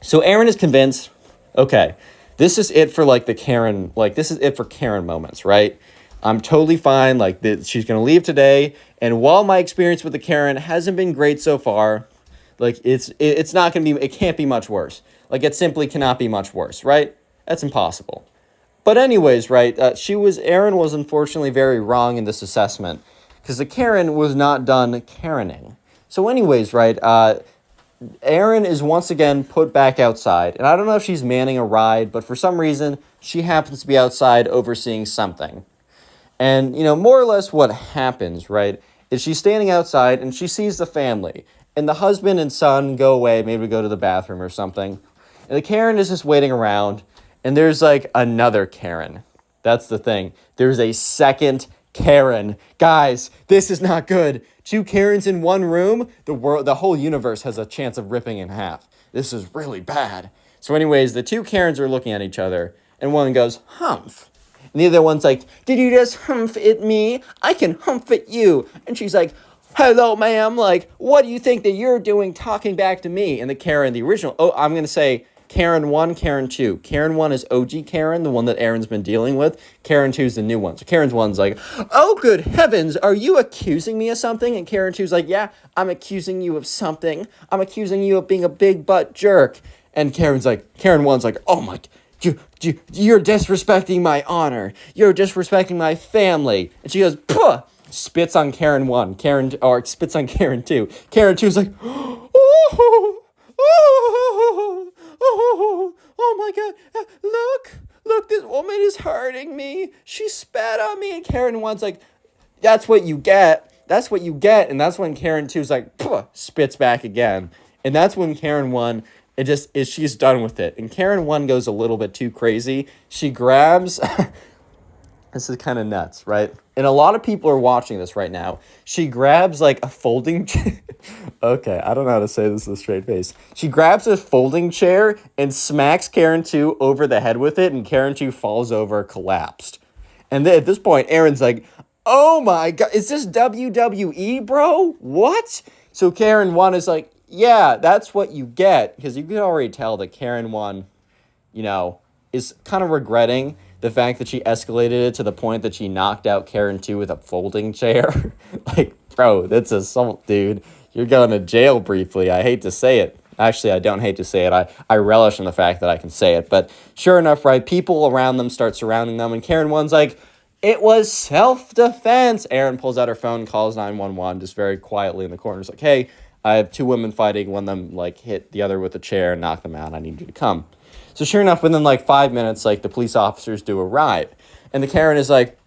So Erin is convinced, okay, this is it for like the Karen, like this is it for Karen moments, right? I'm totally fine. Like she's going to leave today. And while my experience with the Karen hasn't been great so far, like it's not going to be, it can't be much worse. Like it simply cannot be much worse, right? That's impossible. But anyways, right, Erin was unfortunately very wrong in this assessment because the Karen was not done Karening. So anyways, right, Erin is once again put back outside. And I don't know if she's manning a ride, but for some reason, she happens to be outside overseeing something. And, more or less what happens, right, is she's standing outside and she sees the family. And the husband and son go away, maybe go to the bathroom or something. And the Karen is just waiting around. And there's like another Karen. That's the thing. There's a second Karen. Guys, this is not good. 2 Karens in one room, the whole universe has a chance of ripping in half. This is really bad. So anyways, the 2 Karens are looking at each other. And one goes, humph. And the other one's like, did you just humph at me? I can humph at you. And she's like, hello, ma'am. Like, what do you think that you're doing talking back to me? And the Karen, the original, I'm going to say Karen 1, Karen 2. Karen 1 is OG Karen, the one that Erin's been dealing with. Karen 2 is the new one. So Karen 1's like, oh, good heavens, are you accusing me of something? And Karen 2's like, yeah, I'm accusing you of something. I'm accusing you of being a big butt jerk. And Karen 1's like, oh my, you're disrespecting my honor. You're disrespecting my family. And she goes, puh, spits on Karen 1. Spits on Karen 2. Karen 2's like, oh my God, look, this woman is hurting me. She spat on me. And Karen 1's like, that's what you get. That's what you get. And that's when Karen 2's like, puh, spits back again. And that's when Karen 1 she's done with it. And Karen 1 goes a little bit too crazy. She grabs, this is kind of nuts, right? And a lot of people are watching this right now. She grabs like a folding chair. Okay, I don't know how to say this with a straight face. She grabs a folding chair and smacks Karen 2 over the head with it, and Karen 2 falls over, collapsed. And then at this point, Aaron's like, oh my God, is this WWE, bro? What? So Karen 1 is like, yeah, that's what you get. Because you can already tell that Karen 1, is kind of regretting the fact that she escalated it to the point that she knocked out Karen 2 with a folding chair. Like, bro, that's assault, dude. You're going to jail briefly. I hate to say it. Actually, I don't hate to say it. I relish in the fact that I can say it. But sure enough, right, people around them start surrounding them. And Karen 1's like, it was self-defense. Aaron pulls out her phone, calls 911, just very quietly in the corner. He's like, hey, I have 2 women fighting. One of them, hit the other with a chair and knocked them out. I need you to come. So sure enough, within 5 minutes, the police officers do arrive. And the Karen is like,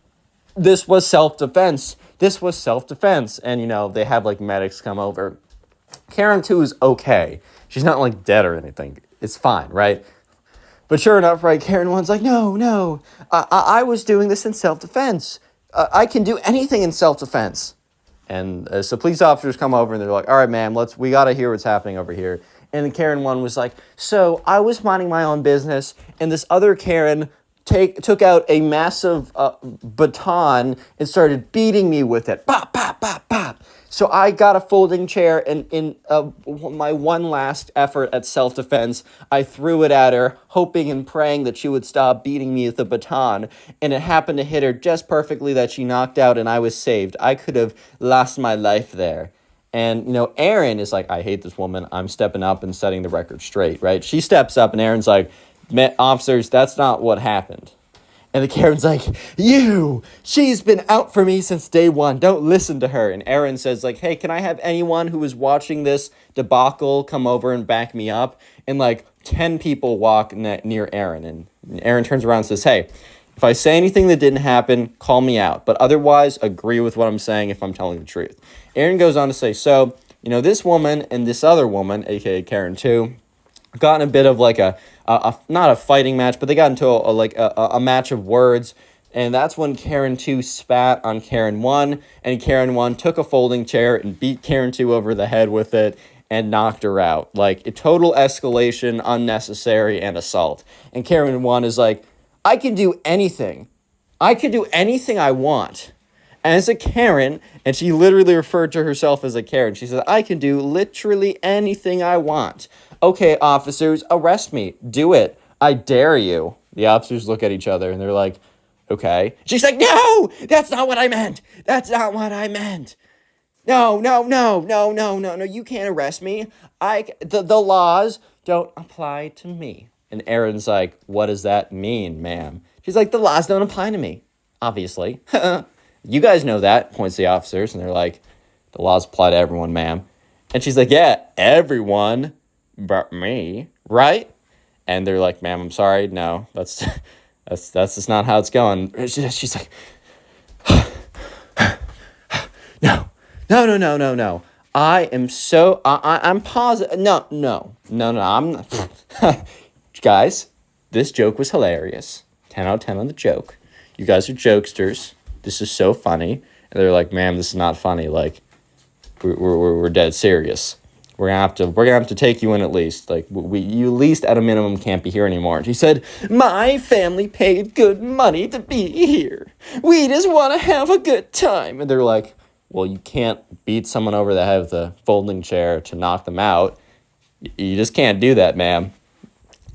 this was self-defense. This was self-defense. And, they have, medics come over. Karen 2 is okay. She's not, dead or anything. It's fine, right? But sure enough, right, Karen 1's like, no, I was doing this in self-defense. I can do anything in self-defense. And so police officers come over and they're like, all right, ma'am, we got to hear what's happening over here. And then Karen 1 was like, so I was minding my own business, and this other Karen took out a massive baton and started beating me with it. Bop, bop, bop, bop. So I got a folding chair, and in my one last effort at self-defense, I threw it at her, hoping and praying that she would stop beating me with the baton. And it happened to hit her just perfectly that she knocked out, and I was saved. I could have lost my life there. And, Aaron is like, I hate this woman. I'm stepping up and setting the record straight, right? She steps up, and Aaron's like, officers, that's not what happened. And the Karen's like, she's been out for me since day one. Don't listen to her. And Aaron says, hey, can I have anyone who is watching this debacle come over and back me up? And 10 people walk near Aaron. And Aaron turns around and says, hey, if I say anything that didn't happen, call me out. But otherwise, agree with what I'm saying if I'm telling the truth. Aaron goes on to say, so, this woman and this other woman, a.k.a. Karen 2, got in a bit of not a fighting match, but they got into a match of words. And that's when Karen 2 spat on Karen 1, and Karen 1 took a folding chair and beat Karen 2 over the head with it and knocked her out. A total escalation, unnecessary, and assault. And Karen 1 is like, I can do anything. I can do anything I want. As a Karen, and she literally referred to herself as a Karen. She said, I can do literally anything I want. Okay, officers, arrest me. Do it. I dare you. The officers look at each other and they're like, okay. She's like, no, that's not what I meant. That's not what I meant. No, you can't arrest me. The laws don't apply to me. And Aaron's like, what does that mean, ma'am? She's like, the laws don't apply to me, obviously. You guys know that, points to the officers, and they're like, the laws apply to everyone, ma'am. And she's like, yeah, everyone but me, right? And they're like, ma'am, I'm sorry, no, that's just not how it's going. She's like, no. I am so, I'm positive. No, I'm not. Guys, this joke was hilarious. 10 out of 10 on the joke. You guys are jokesters. This is so funny. And they're like, ma'am, this is not funny. We're dead serious. We're gonna have to take you in at least. You at least at a minimum can't be here anymore. And she said, my family paid good money to be here. We just want to have a good time. And they're like, well, you can't beat someone over the head with a folding chair to knock them out. You just can't do that, ma'am.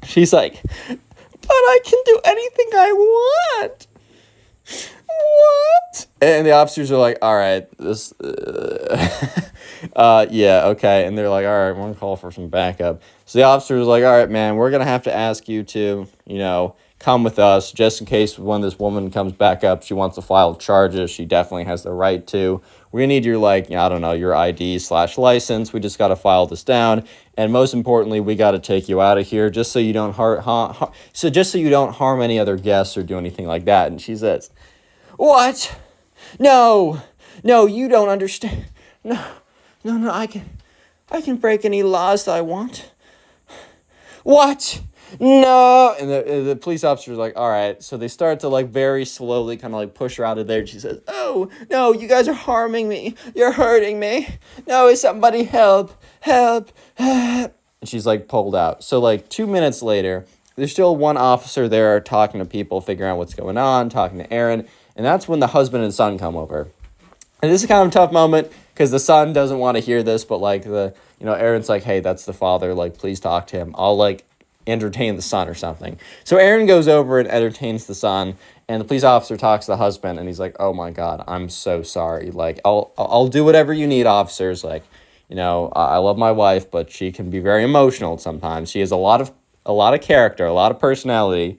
She's like, but I can do anything I want. What? And the officers are like, all right, this, yeah, okay. And they're like, all right, we're going to call for some backup. So the officers are like, all right, man, we're going to have to ask you to, come with us just in case when this woman comes back up, she wants to file charges. She definitely has the right to. We're going to need your, your ID/license. We just got to file this down. And most importantly, we got to take you out of here just so you don't harm any other guests or do anything like that. And she says, what? No, you don't understand. No, I can break any laws that I want. what? No. And the police officer's like, all right. So they start to like very slowly kind of like push her out of there. And she says, oh, no, you guys are harming me. You're hurting me. No, somebody help, help, help. And she's like pulled out. So like 2 minutes later, there's still one officer there talking to people, figuring out what's going on, talking to Aaron. And that's when the husband and son come over. And this is kind of a tough moment because the son doesn't want to hear this, but like Aaron's like, hey, that's the father. Like, please talk to him. I'll like entertain the son or something. So Aaron goes over and entertains the son, and the police officer talks to the husband, and he's like, oh my God, I'm so sorry. Like, I'll do whatever you need, officers. Like, I love my wife, but she can be very emotional sometimes. She has a lot of character, a lot of personality,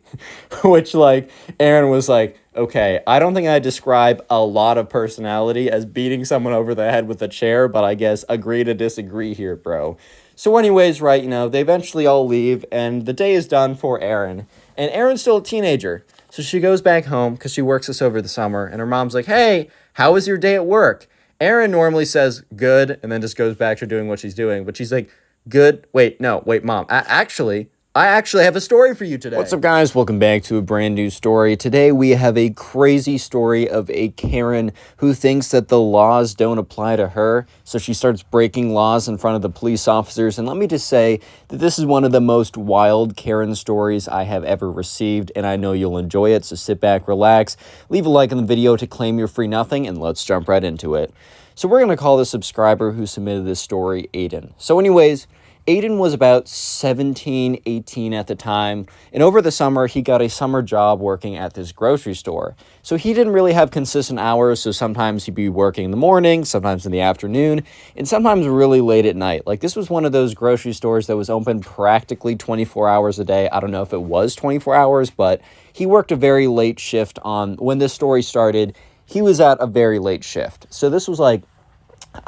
which like Aaron was like, okay, I don't think I describe a lot of personality as beating someone over the head with a chair, but I guess agree to disagree here, bro. So anyways, right, they eventually all leave, and the day is done for Aaron. And Aaron's still a teenager, so she goes back home because she works this over the summer, and her mom's like, hey, how was your day at work? Aaron normally says good, and then just goes back to doing what she's doing, but she's like, good? Wait, Mom, I actually have a story for you today. What's up, guys? Welcome back to a brand new story. Today, we have a crazy story of a Karen who thinks that the laws don't apply to her, so she starts breaking laws in front of the police officers. And let me just say that this is one of the most wild Karen stories I have ever received, and I know you'll enjoy it, so sit back, relax, leave a like on the video to claim your free nothing, and let's jump right into it. So we're going to call the subscriber who submitted this story Aiden. So anyways, Aiden was about 17, 18 at the time, and over the summer, he got a summer job working at this grocery store. So he didn't really have consistent hours, so sometimes he'd be working in the morning, sometimes in the afternoon, and sometimes really late at night. Like, this was one of those grocery stores that was open practically 24 hours a day. I don't know if it was 24 hours, but he worked a very late shift when this story started. He was at a very late shift. So this was like,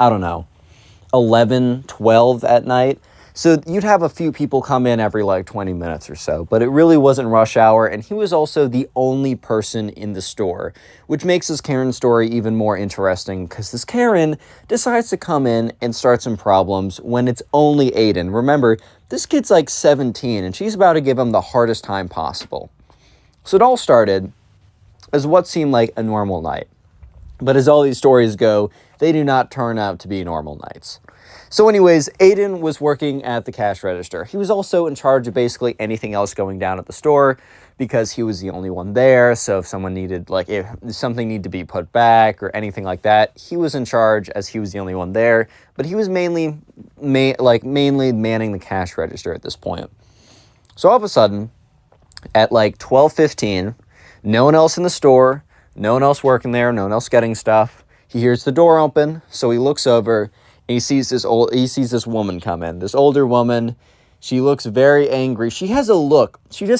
I don't know, 11, 12 at night. So you'd have a few people come in every like 20 minutes or so, but it really wasn't rush hour, and he was also the only person in the store, which makes this Karen story even more interesting because this Karen decides to come in and start some problems when it's only Aiden. Remember, this kid's like 17, and she's about to give him the hardest time possible. So it all started as what seemed like a normal night. But as all these stories go, they do not turn out to be normal nights. So anyways, Aiden was working at the cash register. He was also in charge of basically anything else going down at the store because he was the only one there. So if someone needed, like, if something needed to be put back or anything like that, he was in charge as he was the only one there. But he was mainly manning the cash register at this point. So all of a sudden, at like 12:15, no one else in the store, no one else working there, no one else getting stuff. He hears the door open, so he looks over. He sees this woman come in, this older woman. She looks very angry. She just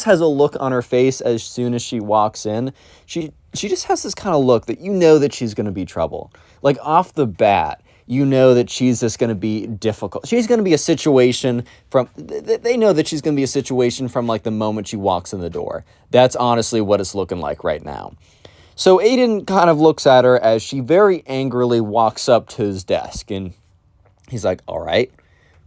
has a look on her face as soon as she walks in. She just has this kind of look that you know that she's going to be trouble. Like, off the bat, you know that she's just going to be difficult. She's going to be a situation they know that she's going to be a situation from like the moment she walks in the door. That's honestly what it's looking like right now. So Aiden kind of looks at her as she very angrily walks up to his desk, and he's like, all right,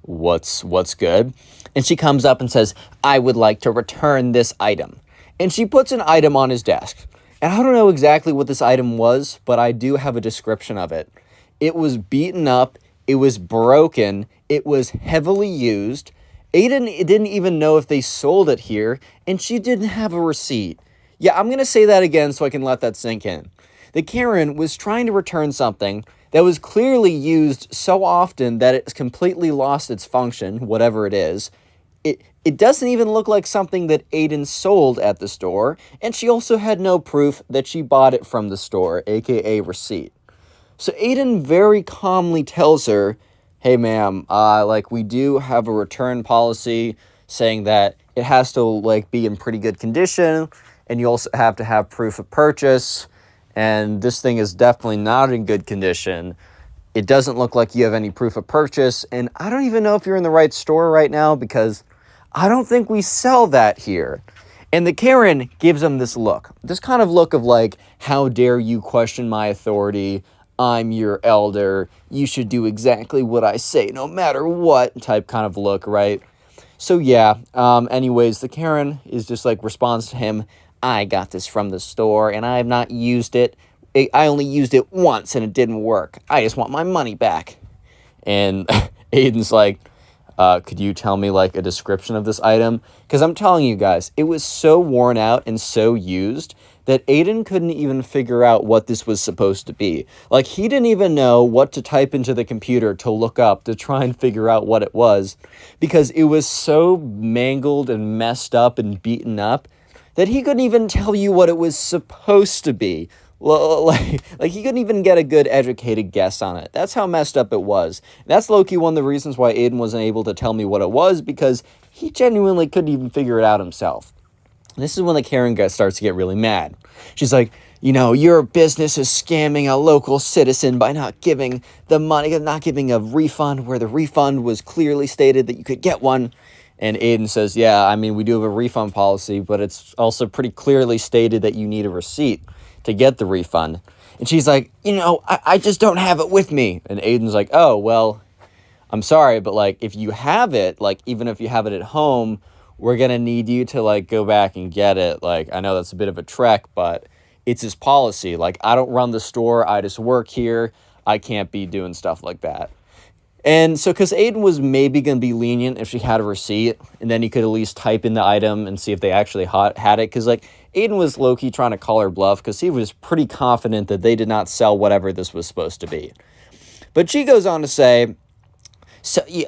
what's good? And she comes up and says, I would like to return this item. And she puts an item on his desk. And I don't know exactly what this item was, but I do have a description of it. It was beaten up. It was broken. It was heavily used. Aiden didn't even know if they sold it here, and she didn't have a receipt. Yeah, I'm going to say that again so I can let that sink in. The Karen was trying to return something that was clearly used so often that it's completely lost its function, whatever it is. It doesn't even look like something that Aiden sold at the store, and she also had no proof that she bought it from the store, aka receipt. So Aiden very calmly tells her, hey ma'am, we do have a return policy saying that it has to be in pretty good condition, and you also have to have proof of purchase, and this thing is definitely not in good condition. It doesn't look like you have any proof of purchase, and I don't even know if you're in the right store right now because I don't think we sell that here. And the Karen gives him this kind of look of like, how dare you question my authority? I'm your elder. You should do exactly what I say no matter what type kind of look, right? So yeah, anyways, the Karen is just like responds to him, I got this from the store and I have not used it. I only used it once and it didn't work. I just want my money back. And Aiden's like, could you tell me like a description of this item? Because I'm telling you guys, it was so worn out and so used that Aiden couldn't even figure out what this was supposed to be. Like, he didn't even know what to type into the computer to look up to try and figure out what it was, because it was so mangled and messed up and beaten up that he couldn't even tell you what it was supposed to be. Like he couldn't even get a good educated guess on it. That's how messed up it was. That's low-key one of the reasons why Aiden wasn't able to tell me what it was, because he genuinely couldn't even figure it out himself. This is when the Karen guy starts to get really mad. She's like, you know, your business is scamming a local citizen by not giving the money, not giving a refund where the refund was clearly stated that you could get one. And Aiden says, yeah, I mean, we do have a refund policy, but it's also pretty clearly stated that you need a receipt to get the refund. And she's like, you know, I just don't have it with me. And Aiden's like, oh, well, I'm sorry, but like, if you have it, like, even if you have it at home, we're going to need you to like go back and get it. Like, I know that's a bit of a trek, but it's his policy. Like, I don't run the store. I just work here. I can't be doing stuff like that. And so, because Aiden was maybe going to be lenient if she had a receipt, and then he could at least type in the item and see if they actually had it. Because, like, Aiden was low-key trying to call her bluff because he was pretty confident that they did not sell whatever this was supposed to be. But she goes on to say, she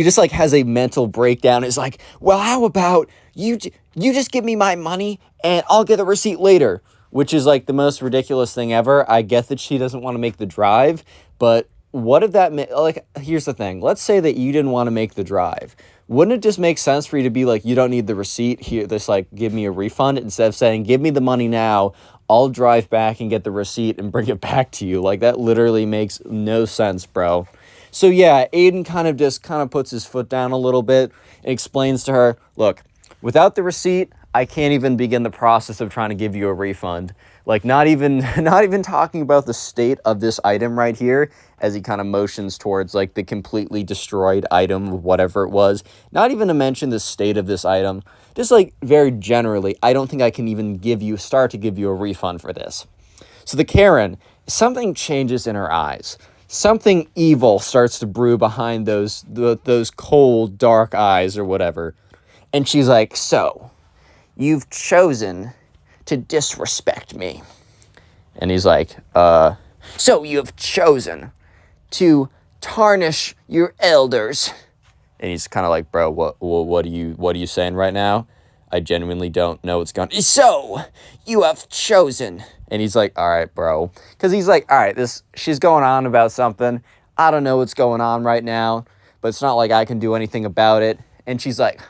just, like, has a mental breakdown. It's like, well, how about you just give me my money and I'll get a receipt later, which is, like, the most ridiculous thing ever. I get that she doesn't want to make the drive, but what if that, like, here's the thing. Let's say that you didn't want to make the drive. Wouldn't it just make sense for you to be like, you don't need the receipt here, just like, give me a refund, instead of saying, give me the money now, I'll drive back and get the receipt and bring it back to you. Like, that literally makes no sense, bro. So yeah, Aiden kind of puts his foot down a little bit and explains to her, look, without the receipt, I can't even begin the process of trying to give you a refund. Like, not even talking about the state of this item right here, as he kind of motions towards, like, the completely destroyed item, whatever it was. Not even to mention the state of this item. Just, like, very generally, I don't think I can even start to give you a refund for this. So the Karen, something changes in her eyes. Something evil starts to brew behind those cold, dark eyes or whatever. And she's like, so, you've chosen to disrespect me. And he's like, so you have chosen to tarnish your elders. And he's kind of like, bro, what are you saying right now? I genuinely don't know what's going on. So you have chosen. And he's like, all right, bro. Because he's like, all right, she's going on about something. I don't know what's going on right now, but it's not like I can do anything about it. And she's like,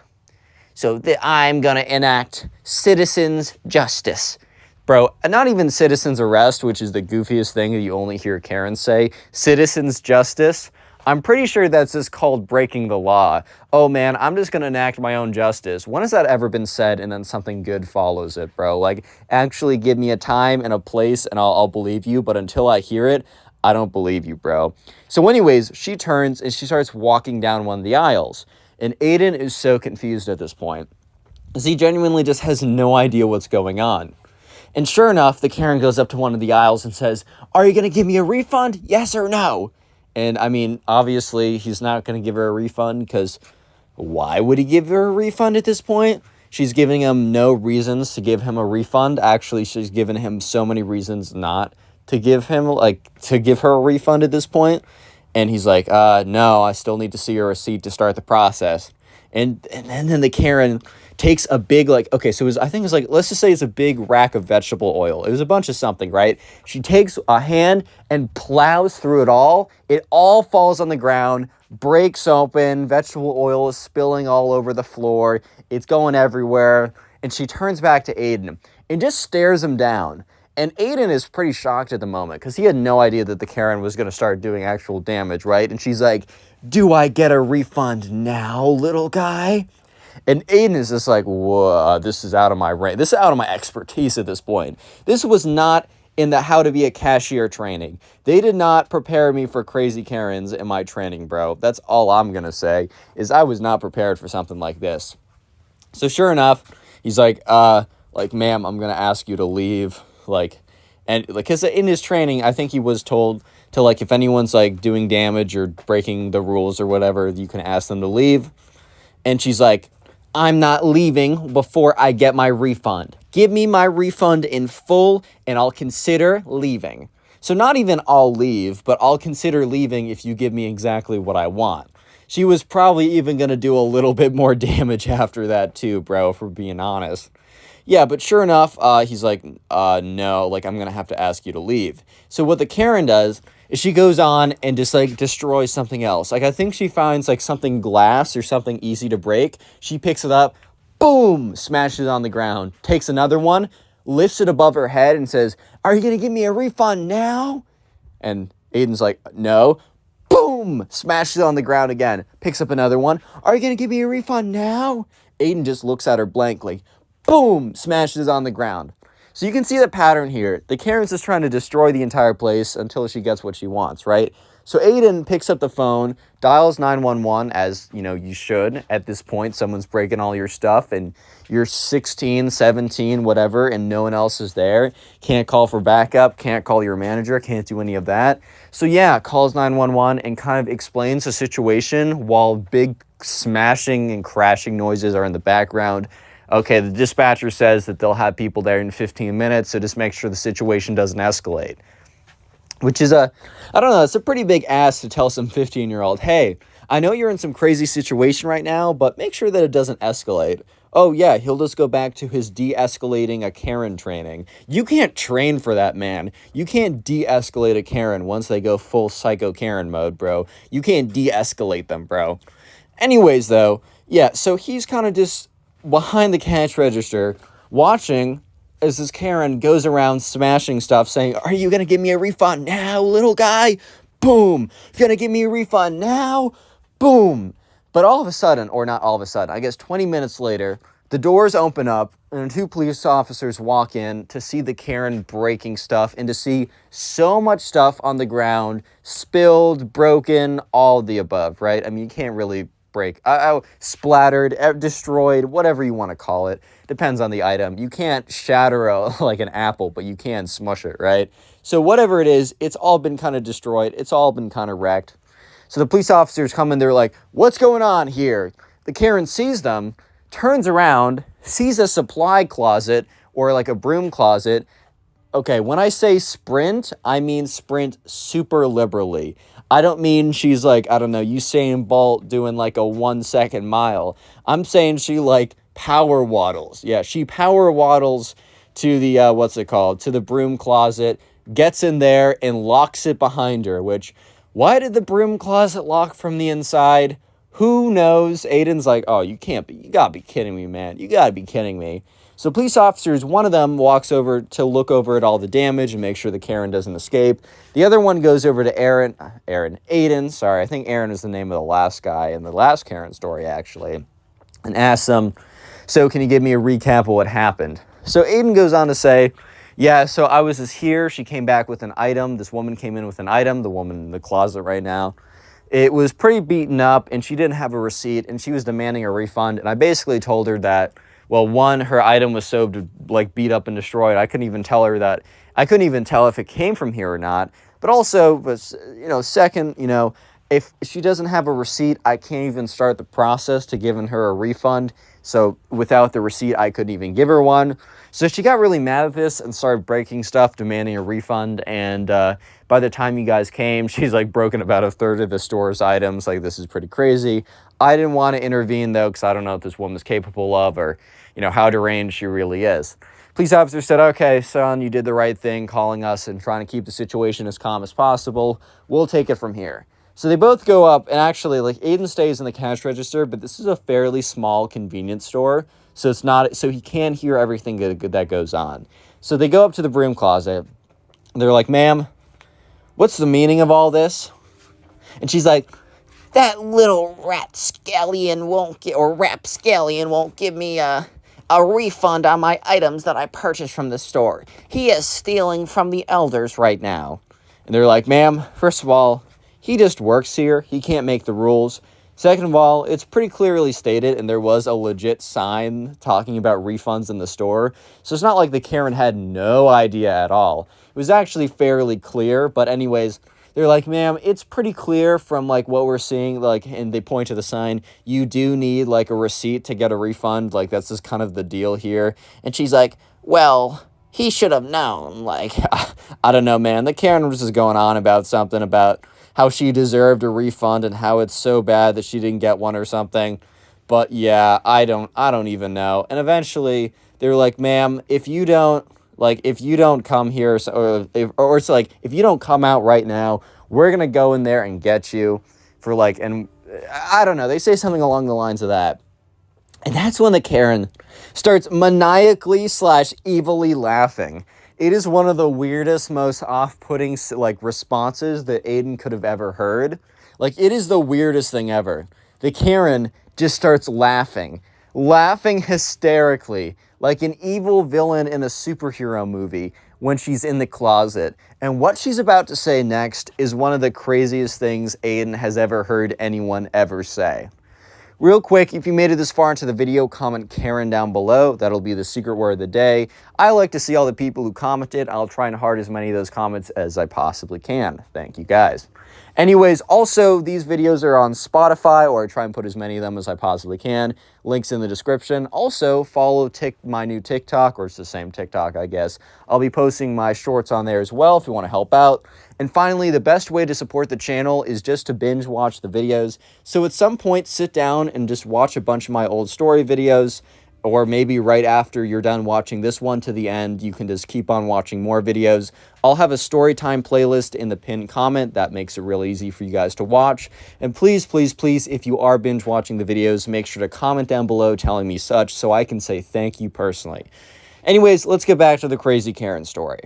so I'm going to enact citizens' justice. Bro, not even citizens' arrest, which is the goofiest thing that you only hear Karen say. Citizens' justice. I'm pretty sure that's just called breaking the law. Oh, man, I'm just going to enact my own justice. When has that ever been said and then something good follows it, bro? Like, actually give me a time and a place and I'll believe you. But until I hear it, I don't believe you, bro. So anyways, she turns and she starts walking down one of the aisles. And Aiden is so confused at this point, because he genuinely just has no idea what's going on. And sure enough, the Karen goes up to one of the aisles and says, are you going to give me a refund? Yes or no? And I mean, obviously, he's not going to give her a refund, because why would he give her a refund at this point? She's giving him no reasons to give him a refund. Actually, she's given him so many reasons not to give her a refund at this point. And he's like, no, I still need to see your receipt to start the process. And then the Karen takes a big, like, okay, so I think it was like, let's just say it's a big rack of vegetable oil. It was a bunch of something, right? She takes a hand and plows through it all. It all falls on the ground, breaks open. Vegetable oil is spilling all over the floor. It's going everywhere. And she turns back to Aiden and just stares him down. And Aiden is pretty shocked at the moment, because he had no idea that the Karen was going to start doing actual damage, right? And she's like, do I get a refund now, little guy? And Aiden is just like, whoa, this is out of my range. This is out of my expertise at this point. This was not in the how to be a cashier training. They did not prepare me for crazy Karens in my training, bro. That's all I'm going to say, is I was not prepared for something like this. So sure enough, he's like, ma'am, I'm going to ask you to leave. And because in his training, I think he was told to, like, if anyone's, like, doing damage or breaking the rules or whatever, you can ask them to leave. And she's like, I'm not leaving before I get my refund. Give me my refund in full, and I'll consider leaving. So not even I'll leave, but I'll consider leaving if you give me exactly what I want. She was probably even going to do a little bit more damage after that too, bro, for being honest. Yeah, but sure enough, he's like, no, like, I'm going to have to ask you to leave. So what the Karen does is she goes on and just, like, destroys something else. Like, I think she finds, like, something glass or something easy to break. She picks it up, boom, smashes it on the ground, takes another one, lifts it above her head and says, are you going to give me a refund now? And Aiden's like, no. Boom, smashes it on the ground again, picks up another one. Are you going to give me a refund now? Aiden just looks at her blankly. Boom, smashes on the ground. So you can see the pattern here. The Karen's just trying to destroy the entire place until she gets what she wants, right? So Aiden picks up the phone, dials 911, as, you know, you should at this point. Someone's breaking all your stuff and you're 16, 17, whatever, and no one else is there. Can't call for backup, can't call your manager, can't do any of that. So yeah, calls 911 and kind of explains the situation while big smashing and crashing noises are in the background. Okay, the dispatcher says that they'll have people there in 15 minutes, so just make sure the situation doesn't escalate. Which is I don't know, it's a pretty big ask to tell some 15-year-old, hey, I know you're in some crazy situation right now, but make sure that it doesn't escalate. Oh yeah, he'll just go back to his de-escalating a Karen training. You can't train for that, man. You can't de-escalate a Karen once they go full psycho Karen mode, bro. You can't de-escalate them, bro. Anyways, though, yeah, so he's kind of just behind the cash register, watching as this Karen goes around smashing stuff, saying, are you going to give me a refund now, little guy? Boom. You going to give me a refund now? Boom. But all of a sudden, or not all of a sudden, I guess 20 minutes later, the doors open up and 2 police officers walk in to see the Karen breaking stuff and to see so much stuff on the ground, spilled, broken, all of the above, right? I mean, you can't really break, splattered, destroyed, whatever you want to call it. Depends on the item. You can't shatter like an apple, but you can smush it, right? So whatever it is, it's all been kind of destroyed. It's all been kind of wrecked. So the police officers come in, they're like, what's going on here? The Karen sees them, turns around, sees a supply closet or like a broom closet. Okay, when I say sprint, I mean sprint super liberally. I don't mean she's like, I don't know, Usain Bolt doing like a 1-second mile. I'm saying she like power waddles. Yeah, she power waddles to the, to the broom closet, gets in there and locks it behind her, which, why did the broom closet lock from the inside? Who knows? Aiden's like, oh, you gotta be kidding me, man. You gotta be kidding me. So police officers, one of them walks over to look over at all the damage and make sure the Karen doesn't escape. The other one goes over to Aiden, sorry, I think Aaron is the name of the last guy in the last Karen story, actually, and asks him, so can you give me a recap of what happened? So Aiden goes on to say, yeah, so I was just here, she came back with an item, this woman came in with an item, the woman in the closet right now. It was pretty beaten up, and she didn't have a receipt, and she was demanding a refund, and I basically told her that, well, one, her item was so like beat up and destroyed, I couldn't even tell if it came from here or not. But also, second, if she doesn't have a receipt, I can't even start the process to giving her a refund. So without the receipt, I couldn't even give her one. So she got really mad at this and started breaking stuff, demanding a refund. And by the time you guys came, she's like broken about a third of the store's items. Like, this is pretty crazy. I didn't want to intervene, though, because I don't know if this woman's capable of or, how deranged she really is. Police officer said, okay, son, you did the right thing calling us and trying to keep the situation as calm as possible. We'll take it from here. So they both go up, and actually, like, Aiden stays in the cash register, but this is a fairly small convenience store, so he can't hear everything that goes on. So they go up to the broom closet. They're like, ma'am, what's the meaning of all this? And she's like, that little rapscallion won't give me a a refund on my items that I purchased from the store. He is stealing from the elders right now. And they're like, ma'am, first of all, he just works here. He can't make the rules. Second of all, it's pretty clearly stated, and there was a legit sign talking about refunds in the store. So it's not like the Karen had no idea at all. It was actually fairly clear. But anyways, they're like, ma'am, it's pretty clear from like what we're seeing, like, and they point to the sign, you do need like a receipt to get a refund. Like, that's just kind of the deal here. And she's like, well, he should have known. Like, I don't know, man. The Karen was just going on about something about how she deserved a refund and how it's so bad that she didn't get one or something. But yeah, I don't even know. And eventually they're like, ma'am, if you don't come here, or it's like, if you don't come out right now, we're going to go in there and get you for like, and I don't know. They say something along the lines of that. And that's when the Karen starts maniacally / evilly laughing. It is one of the weirdest, most off-putting like responses that Aiden could have ever heard. Like, it is the weirdest thing ever. The Karen just starts laughing hysterically, like an evil villain in a superhero movie when she's in the closet. And what she's about to say next is one of the craziest things Aiden has ever heard anyone ever say. Real quick, if you made it this far into the video, comment Karen down below. That'll be the secret word of the day. I like to see all the people who commented. I'll try and heart as many of those comments as I possibly can. Thank you, guys. Anyways, also, these videos are on Spotify, or I try and put as many of them as I possibly can. Links in the description. Also, follow my new TikTok, or it's the same TikTok, I guess. I'll be posting my shorts on there as well if you want to help out. And finally, the best way to support the channel is just to binge watch the videos. So at some point, sit down and just watch a bunch of my old story videos. Or maybe right after you're done watching this one to the end, you can just keep on watching more videos. I'll have a story time playlist in the pinned comment. That makes it real easy for you guys to watch. And please, please, please, if you are binge watching the videos, make sure to comment down below telling me such so I can say thank you personally. Anyways, let's get back to the crazy Karen story.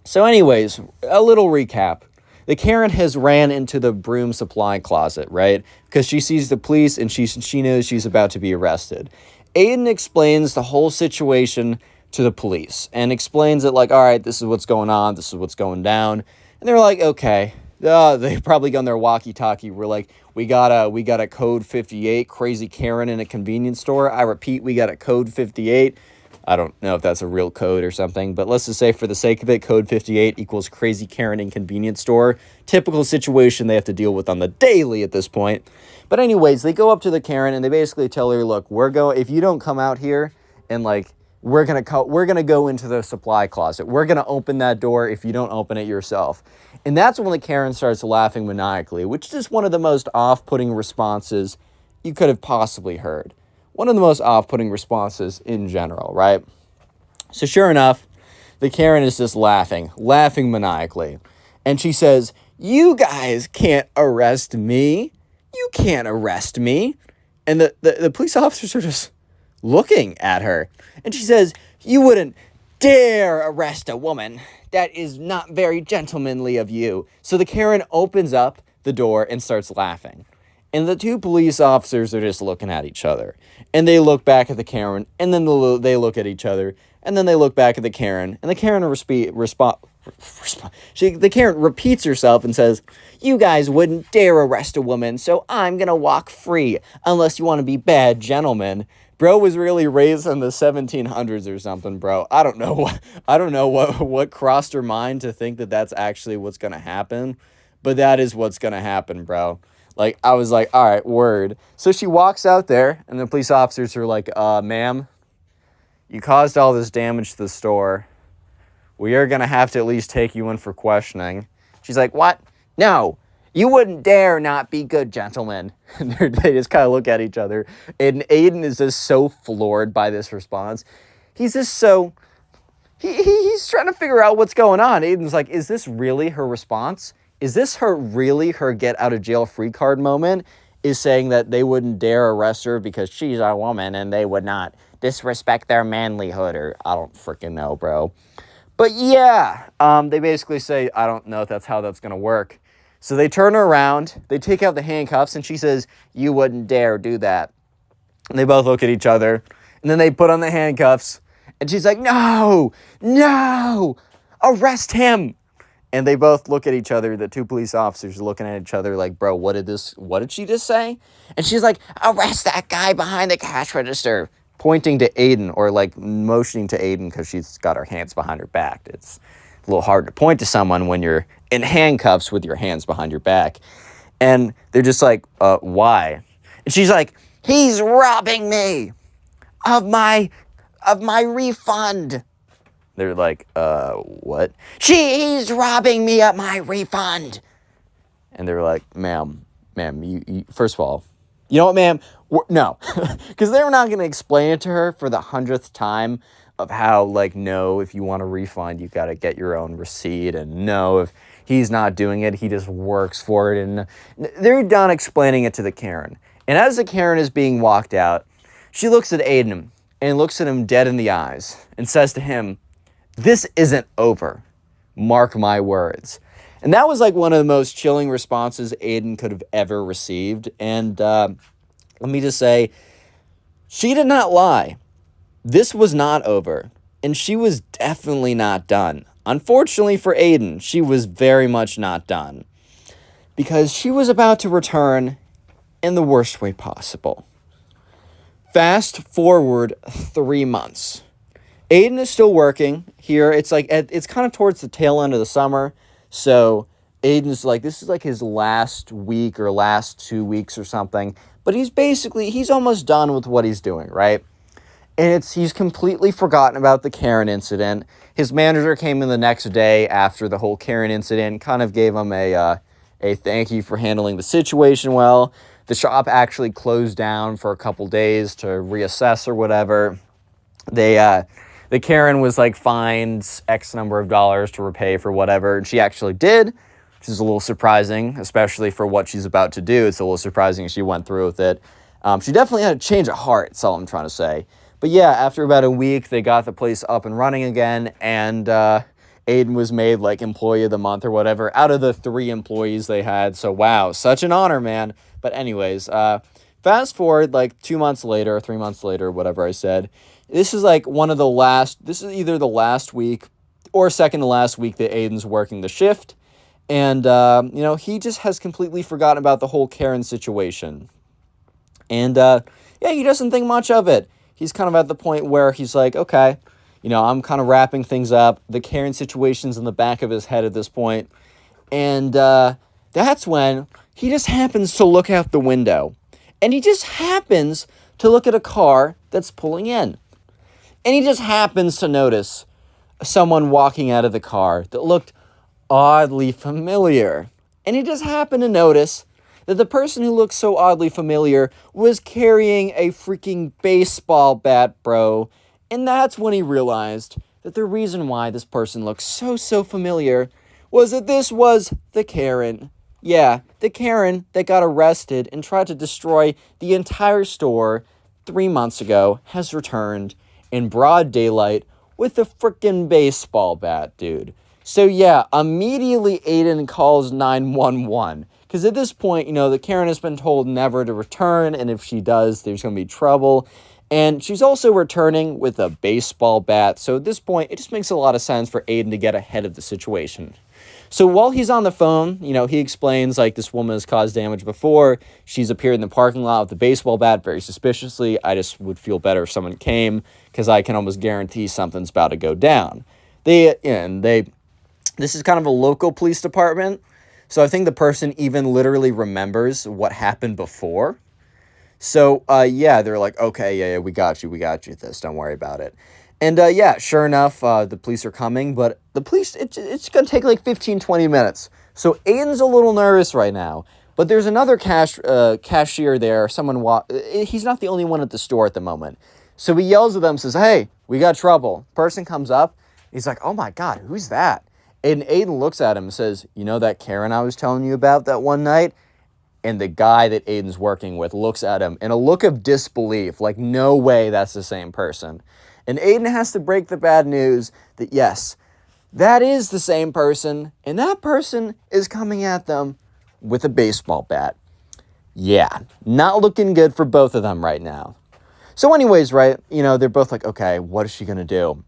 So anyways, a little recap. The Karen has ran into the broom supply closet, right? Because she sees the police and she knows she's about to be arrested. Aiden explains the whole situation to the police and explains it like, all right, this is what's going on. This is what's going down. And they're like, okay. They probably got on their walkie-talkie. We're like, we got a code 58, crazy Karen in a convenience store. I repeat, we got a code 58. I don't know if that's a real code or something, but let's just say for the sake of it, code 58 equals crazy Karen in convenience store. Typical situation they have to deal with on the daily at this point. But anyways, they go up to the Karen and they basically tell her, look, if you don't come out here and like, we're going to go into the supply closet. We're going to open that door if you don't open it yourself. And that's when the Karen starts laughing maniacally, which is one of the most off-putting responses you could have possibly heard. One of the most off-putting responses in general, right? So sure enough, the Karen is just laughing maniacally. And she says, you guys can't arrest me. You can't arrest me. And the police officers are just looking at her. And she says, you wouldn't dare arrest a woman. That is not very gentlemanly of you. So the Karen opens up the door and starts laughing. And the two police officers are just looking at each other. And they look back at the Karen, and then they look at each other, and then they look back at the Karen, and the Karen the Karen repeats herself and says, you guys wouldn't dare arrest a woman, so I'm gonna walk free, unless you want to be bad gentlemen. Bro was really raised in the 1700s or something, bro. I don't know what crossed her mind to think that that's actually what's gonna happen, but that is what's gonna happen, bro. Like, I was like, all right, word. So she walks out there, and the police officers are like, ma'am, you caused all this damage to the store. We are going to have to at least take you in for questioning. She's like, what? No, you wouldn't dare not be good gentlemen. And they just kind of look at each other. And Aiden is just so floored by this response. He's just so... He's trying to figure out what's going on. Aiden's like, is this really her response? Is this really her get out of jail free card moment? Is saying that they wouldn't dare arrest her because she's a woman and they would not disrespect their manlyhood, or I don't freaking know, bro. But yeah, they basically say, I don't know if that's how that's going to work. So they turn her around, they take out the handcuffs, and she says, you wouldn't dare do that. And they both look at each other, And then they put on the handcuffs. And she's like, no, arrest him. And they both look at each other. The two police officers are looking at each other like, bro, what did she just say? And she's like, arrest that guy behind the cash register. Pointing to Aiden, or like motioning to Aiden because she's got her hands behind her back. It's a little hard to point to someone when you're in handcuffs with your hands behind your back. And they're just like, why? And she's like, he's robbing me of my refund. They're like, what? He's robbing me of my refund. And they're like, ma'am, you first of all, you know what, ma'am? No, because they're not going to explain it to her for the 100th time of how, like, no, if you want a refund, you got to get your own receipt. And no, if he's not doing it, he just works for it. And they're done explaining it to the Karen. And as the Karen is being walked out, she looks at Aiden and looks at him dead in the eyes and says to him, this isn't over. Mark my words. And that was like one of the most chilling responses Aiden could have ever received. And let me just say, she did not lie. This was not over. And she was definitely not done. Unfortunately for Aiden, she was very much not done. Because she was about to return in the worst way possible. Fast forward 3 months. Aiden is still working here. It's like, it's kind of towards the tail end of the summer. So Aiden's like, this is like his last week or last 2 weeks or something. But he's almost done with what he's doing, right? And he's completely forgotten about the Karen incident. His manager came in the next day after the whole Karen incident, kind of gave him a thank you for handling the situation well. The shop actually closed down for a couple days to reassess or whatever. The Karen was like fined X number of dollars to repay for whatever, and she actually did, which is a little surprising, especially for what she's about to do. It's a little surprising she went through with it. She definitely had a change of heart, that's all I'm trying to say. But yeah, after about a week, they got the place up and running again, and Aiden was made like employee of the month or whatever out of the 3 employees they had. So wow, such an honor, man. But anyways, fast forward like 2 months later, 3 months later, whatever I said. This is like this is either the last week or second to last week that Aiden's working the shift. And, he just has completely forgotten about the whole Karen situation. And, he doesn't think much of it. He's kind of at the point where he's like, okay, I'm kind of wrapping things up. The Karen situation's in the back of his head at this point. And that's when he just happens to look out the window. And he just happens to look at a car that's pulling in. And he just happens to notice someone walking out of the car that looked oddly familiar. And he just happened to notice that the person who looked so oddly familiar was carrying a freaking baseball bat, bro. And that's when he realized that the reason why this person looked so familiar was that this was the Karen. Yeah, the Karen that got arrested and tried to destroy the entire store 3 months ago has returned in broad daylight with a freaking baseball bat, dude. So yeah, immediately Aiden calls 911. Because at this point, the Karen has been told never to return, and if she does, there's going to be trouble. And she's also returning with a baseball bat. So at this point, it just makes a lot of sense for Aiden to get ahead of the situation. So while he's on the phone, he explains, like, this woman has caused damage before. She's appeared in the parking lot with the baseball bat very suspiciously. I just would feel better if someone came, because I can almost guarantee something's about to go down. This is kind of a local police department. So I think the person even literally remembers what happened before. So, they're like, okay, yeah, we got you with this. Don't worry about it. And, sure enough, the police are coming, but the police, it's going to take like 15, 20 minutes. So Aiden's a little nervous right now, but there's another cashier there. He's not the only one at the store at the moment. So he yells at them, says, hey, we got trouble. Person comes up. He's like, oh my God, who's that? And Aiden looks at him and says, you know that Karen I was telling you about that one night? And the guy that Aiden's working with looks at him in a look of disbelief, like, no way that's the same person. And Aiden has to break the bad news that, yes, that is the same person, and that person is coming at them with a baseball bat. Yeah, not looking good for both of them right now. So anyways, right, they're both like, okay, what is she going to do?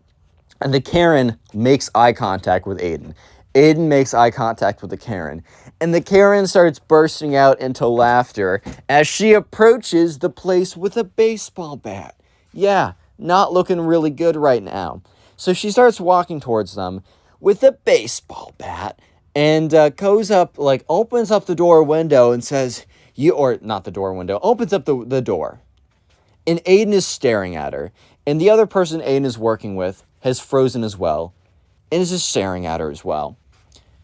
And the Karen makes eye contact with Aiden. Aiden makes eye contact with the Karen. And the Karen starts bursting out into laughter as she approaches the place with a baseball bat. Yeah, not looking really good right now. So she starts walking towards them with a baseball bat and goes up, like, opens up the door window and says, not the door window, opens up the door. And Aiden is staring at her. And the other person Aiden is working with has frozen as well and is just staring at her as well.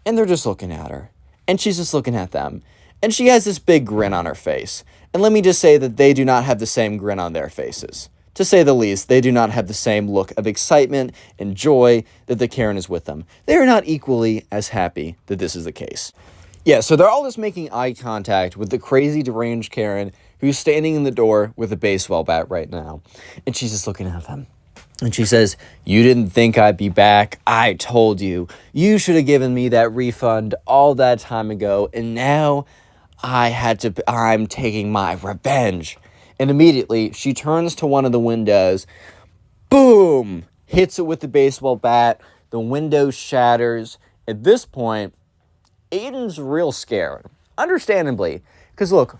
And they're just looking at her. And she's just looking at them. And she has this big grin on her face. And let me just say that they do not have the same grin on their faces. To say the least, they do not have the same look of excitement and joy that the Karen is with them. They are not equally as happy that this is the case. Yeah, so they're all just making eye contact with the crazy deranged Karen who's standing in the door with a baseball bat right now. And she's just looking at them. And she says, "You didn't think I'd be back. I told you. You should have given me that refund all that time ago. And now I'm taking my revenge." And immediately she turns to one of the windows. Boom! Hits it with the baseball bat. The window shatters. At this point, Aiden's real scared. Understandably. Because look,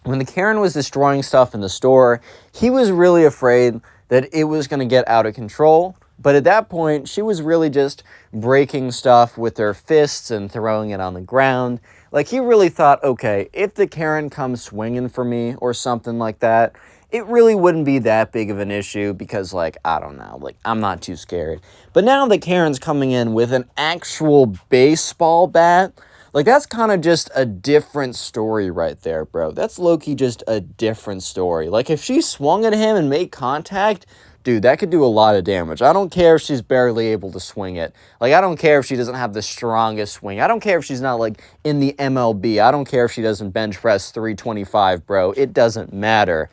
when the Karen was destroying stuff in the store, he was really afraid that it was going to get out of control. But at that point, she was really just breaking stuff with her fists and throwing it on the ground. Like, he really thought, okay, if the Karen comes swinging for me or something like that, it really wouldn't be that big of an issue because, like, I don't know, like, I'm not too scared. But now the Karen's coming in with an actual baseball bat. Like, that's kind of just a different story right there, bro. That's low-key just a different story. Like, if she swung at him and made contact, dude, that could do a lot of damage. I don't care if she's barely able to swing it. Like, I don't care if she doesn't have the strongest swing. I don't care if she's not, like, in the MLB. I don't care if she doesn't bench press 325, bro. It doesn't matter.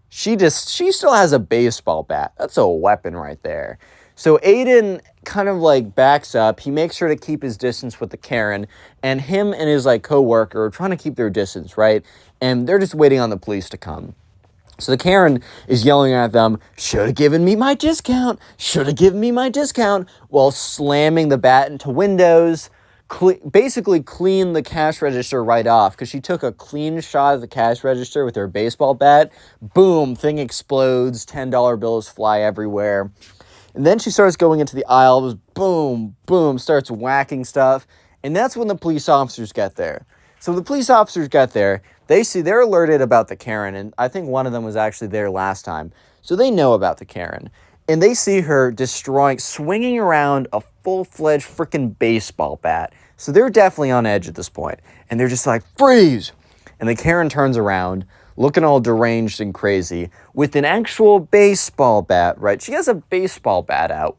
She still has a baseball bat. That's a weapon right there. So Aiden kind of like backs up. He makes sure to keep his distance with the Karen, and him and his like coworker are trying to keep their distance, right? And they're just waiting on the police to come. So the Karen is yelling at them, "Should have given me my discount. Should have given me my discount," while slamming the bat into windows. Basically clean the cash register right off because she took a clean shot of the cash register with her baseball bat. Boom, thing explodes, $10 bills fly everywhere. And then she starts going into the aisles, boom, boom, starts whacking stuff. And that's when the police officers get there. So the police officers get there, they're alerted about the Karen, and I think one of them was actually there last time. So they know about the Karen. And they see her swinging around a full-fledged freaking baseball bat. So they're definitely on edge at this point. And they're just like, "Freeze!" And the Karen turns around, looking all deranged and crazy, with an actual baseball bat, right? She has a baseball bat out,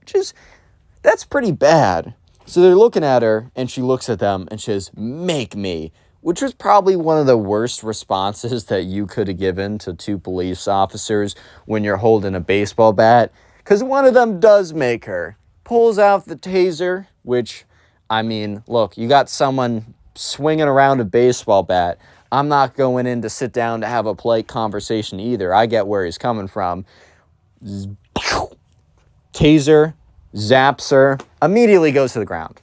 that's pretty bad. So they're looking at her, and she looks at them, and she says, "Make me," which was probably one of the worst responses that you could have given to two police officers when you're holding a baseball bat. Because one of them does make her. Pulls out the taser, which, I mean, look, you got someone swinging around a baseball bat. I'm not going in to sit down to have a polite conversation either. I get where he's coming from. Taser, zaps her, immediately goes to the ground.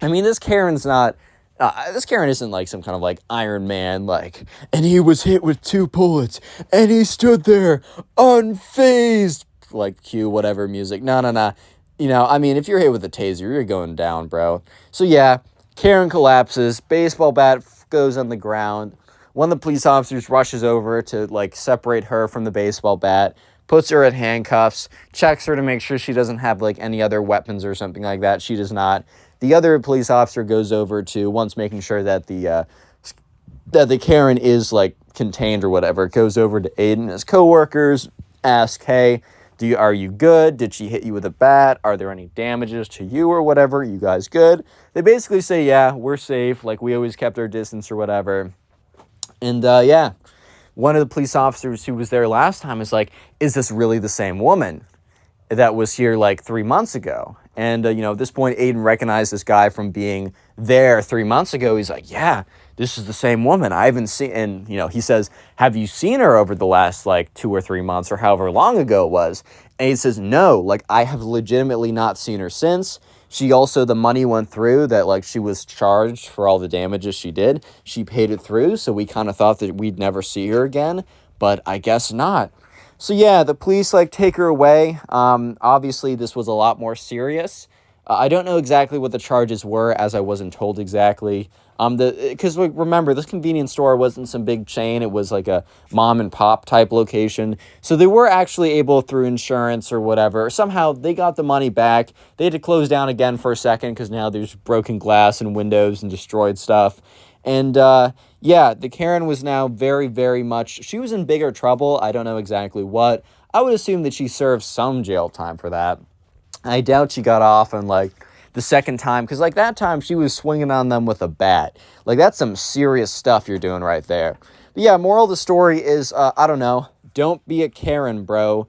I mean, this Karen isn't like some kind of like Iron Man, like, and he was hit with 2 bullets, and he stood there unfazed, like cue whatever music. No. I mean, if you're hit with a taser, you're going down, bro. So yeah, Karen collapses, baseball bat goes on the ground. One of the police officers rushes over to like separate her from the baseball bat, puts her in handcuffs, checks her to make sure she doesn't have like any other weapons or something like that. She does not. The other police officer goes over to, once making sure that the Karen is like contained or whatever, goes over to Aiden and his coworkers, ask, "Hey, are you good? Did she hit you with a bat? Are there any damages to you or whatever? You guys good?" They basically say, "Yeah, we're safe. Like, we always kept our distance or whatever." And yeah, one of the police officers who was there last time is like, "Is this really the same woman that was here like 3 months ago?" And, at this point, Aiden recognized this guy from being there 3 months ago. He's like, "Yeah, this is the same woman. I haven't seen, and, you know, he says, have you seen her over the last, like, 2 or 3 months or however long ago it was? And he says, no, like, I have legitimately not seen her since. She also, the money went through that, like, she was charged for all the damages she did. She paid it through, so we kind of thought that we'd never see her again, but I guess not. So yeah, the police, like, take her away. Obviously, this was a lot more serious. I don't know exactly what the charges were, as I wasn't told exactly. Because like, remember, this convenience store wasn't some big chain. It was like a mom and pop type location. So they were actually able, through insurance or whatever, somehow they got the money back. They had to close down again for a second because now there's broken glass and windows and destroyed stuff. And yeah, the Karen was now very, very much, she was in bigger trouble. I don't know exactly what. I would assume that she served some jail time for that. I doubt she got off on, like, the second time, because, like, that time she was swinging on them with a bat. Like, that's some serious stuff you're doing right there. But yeah, moral of the story is, I don't know, don't be a Karen, bro.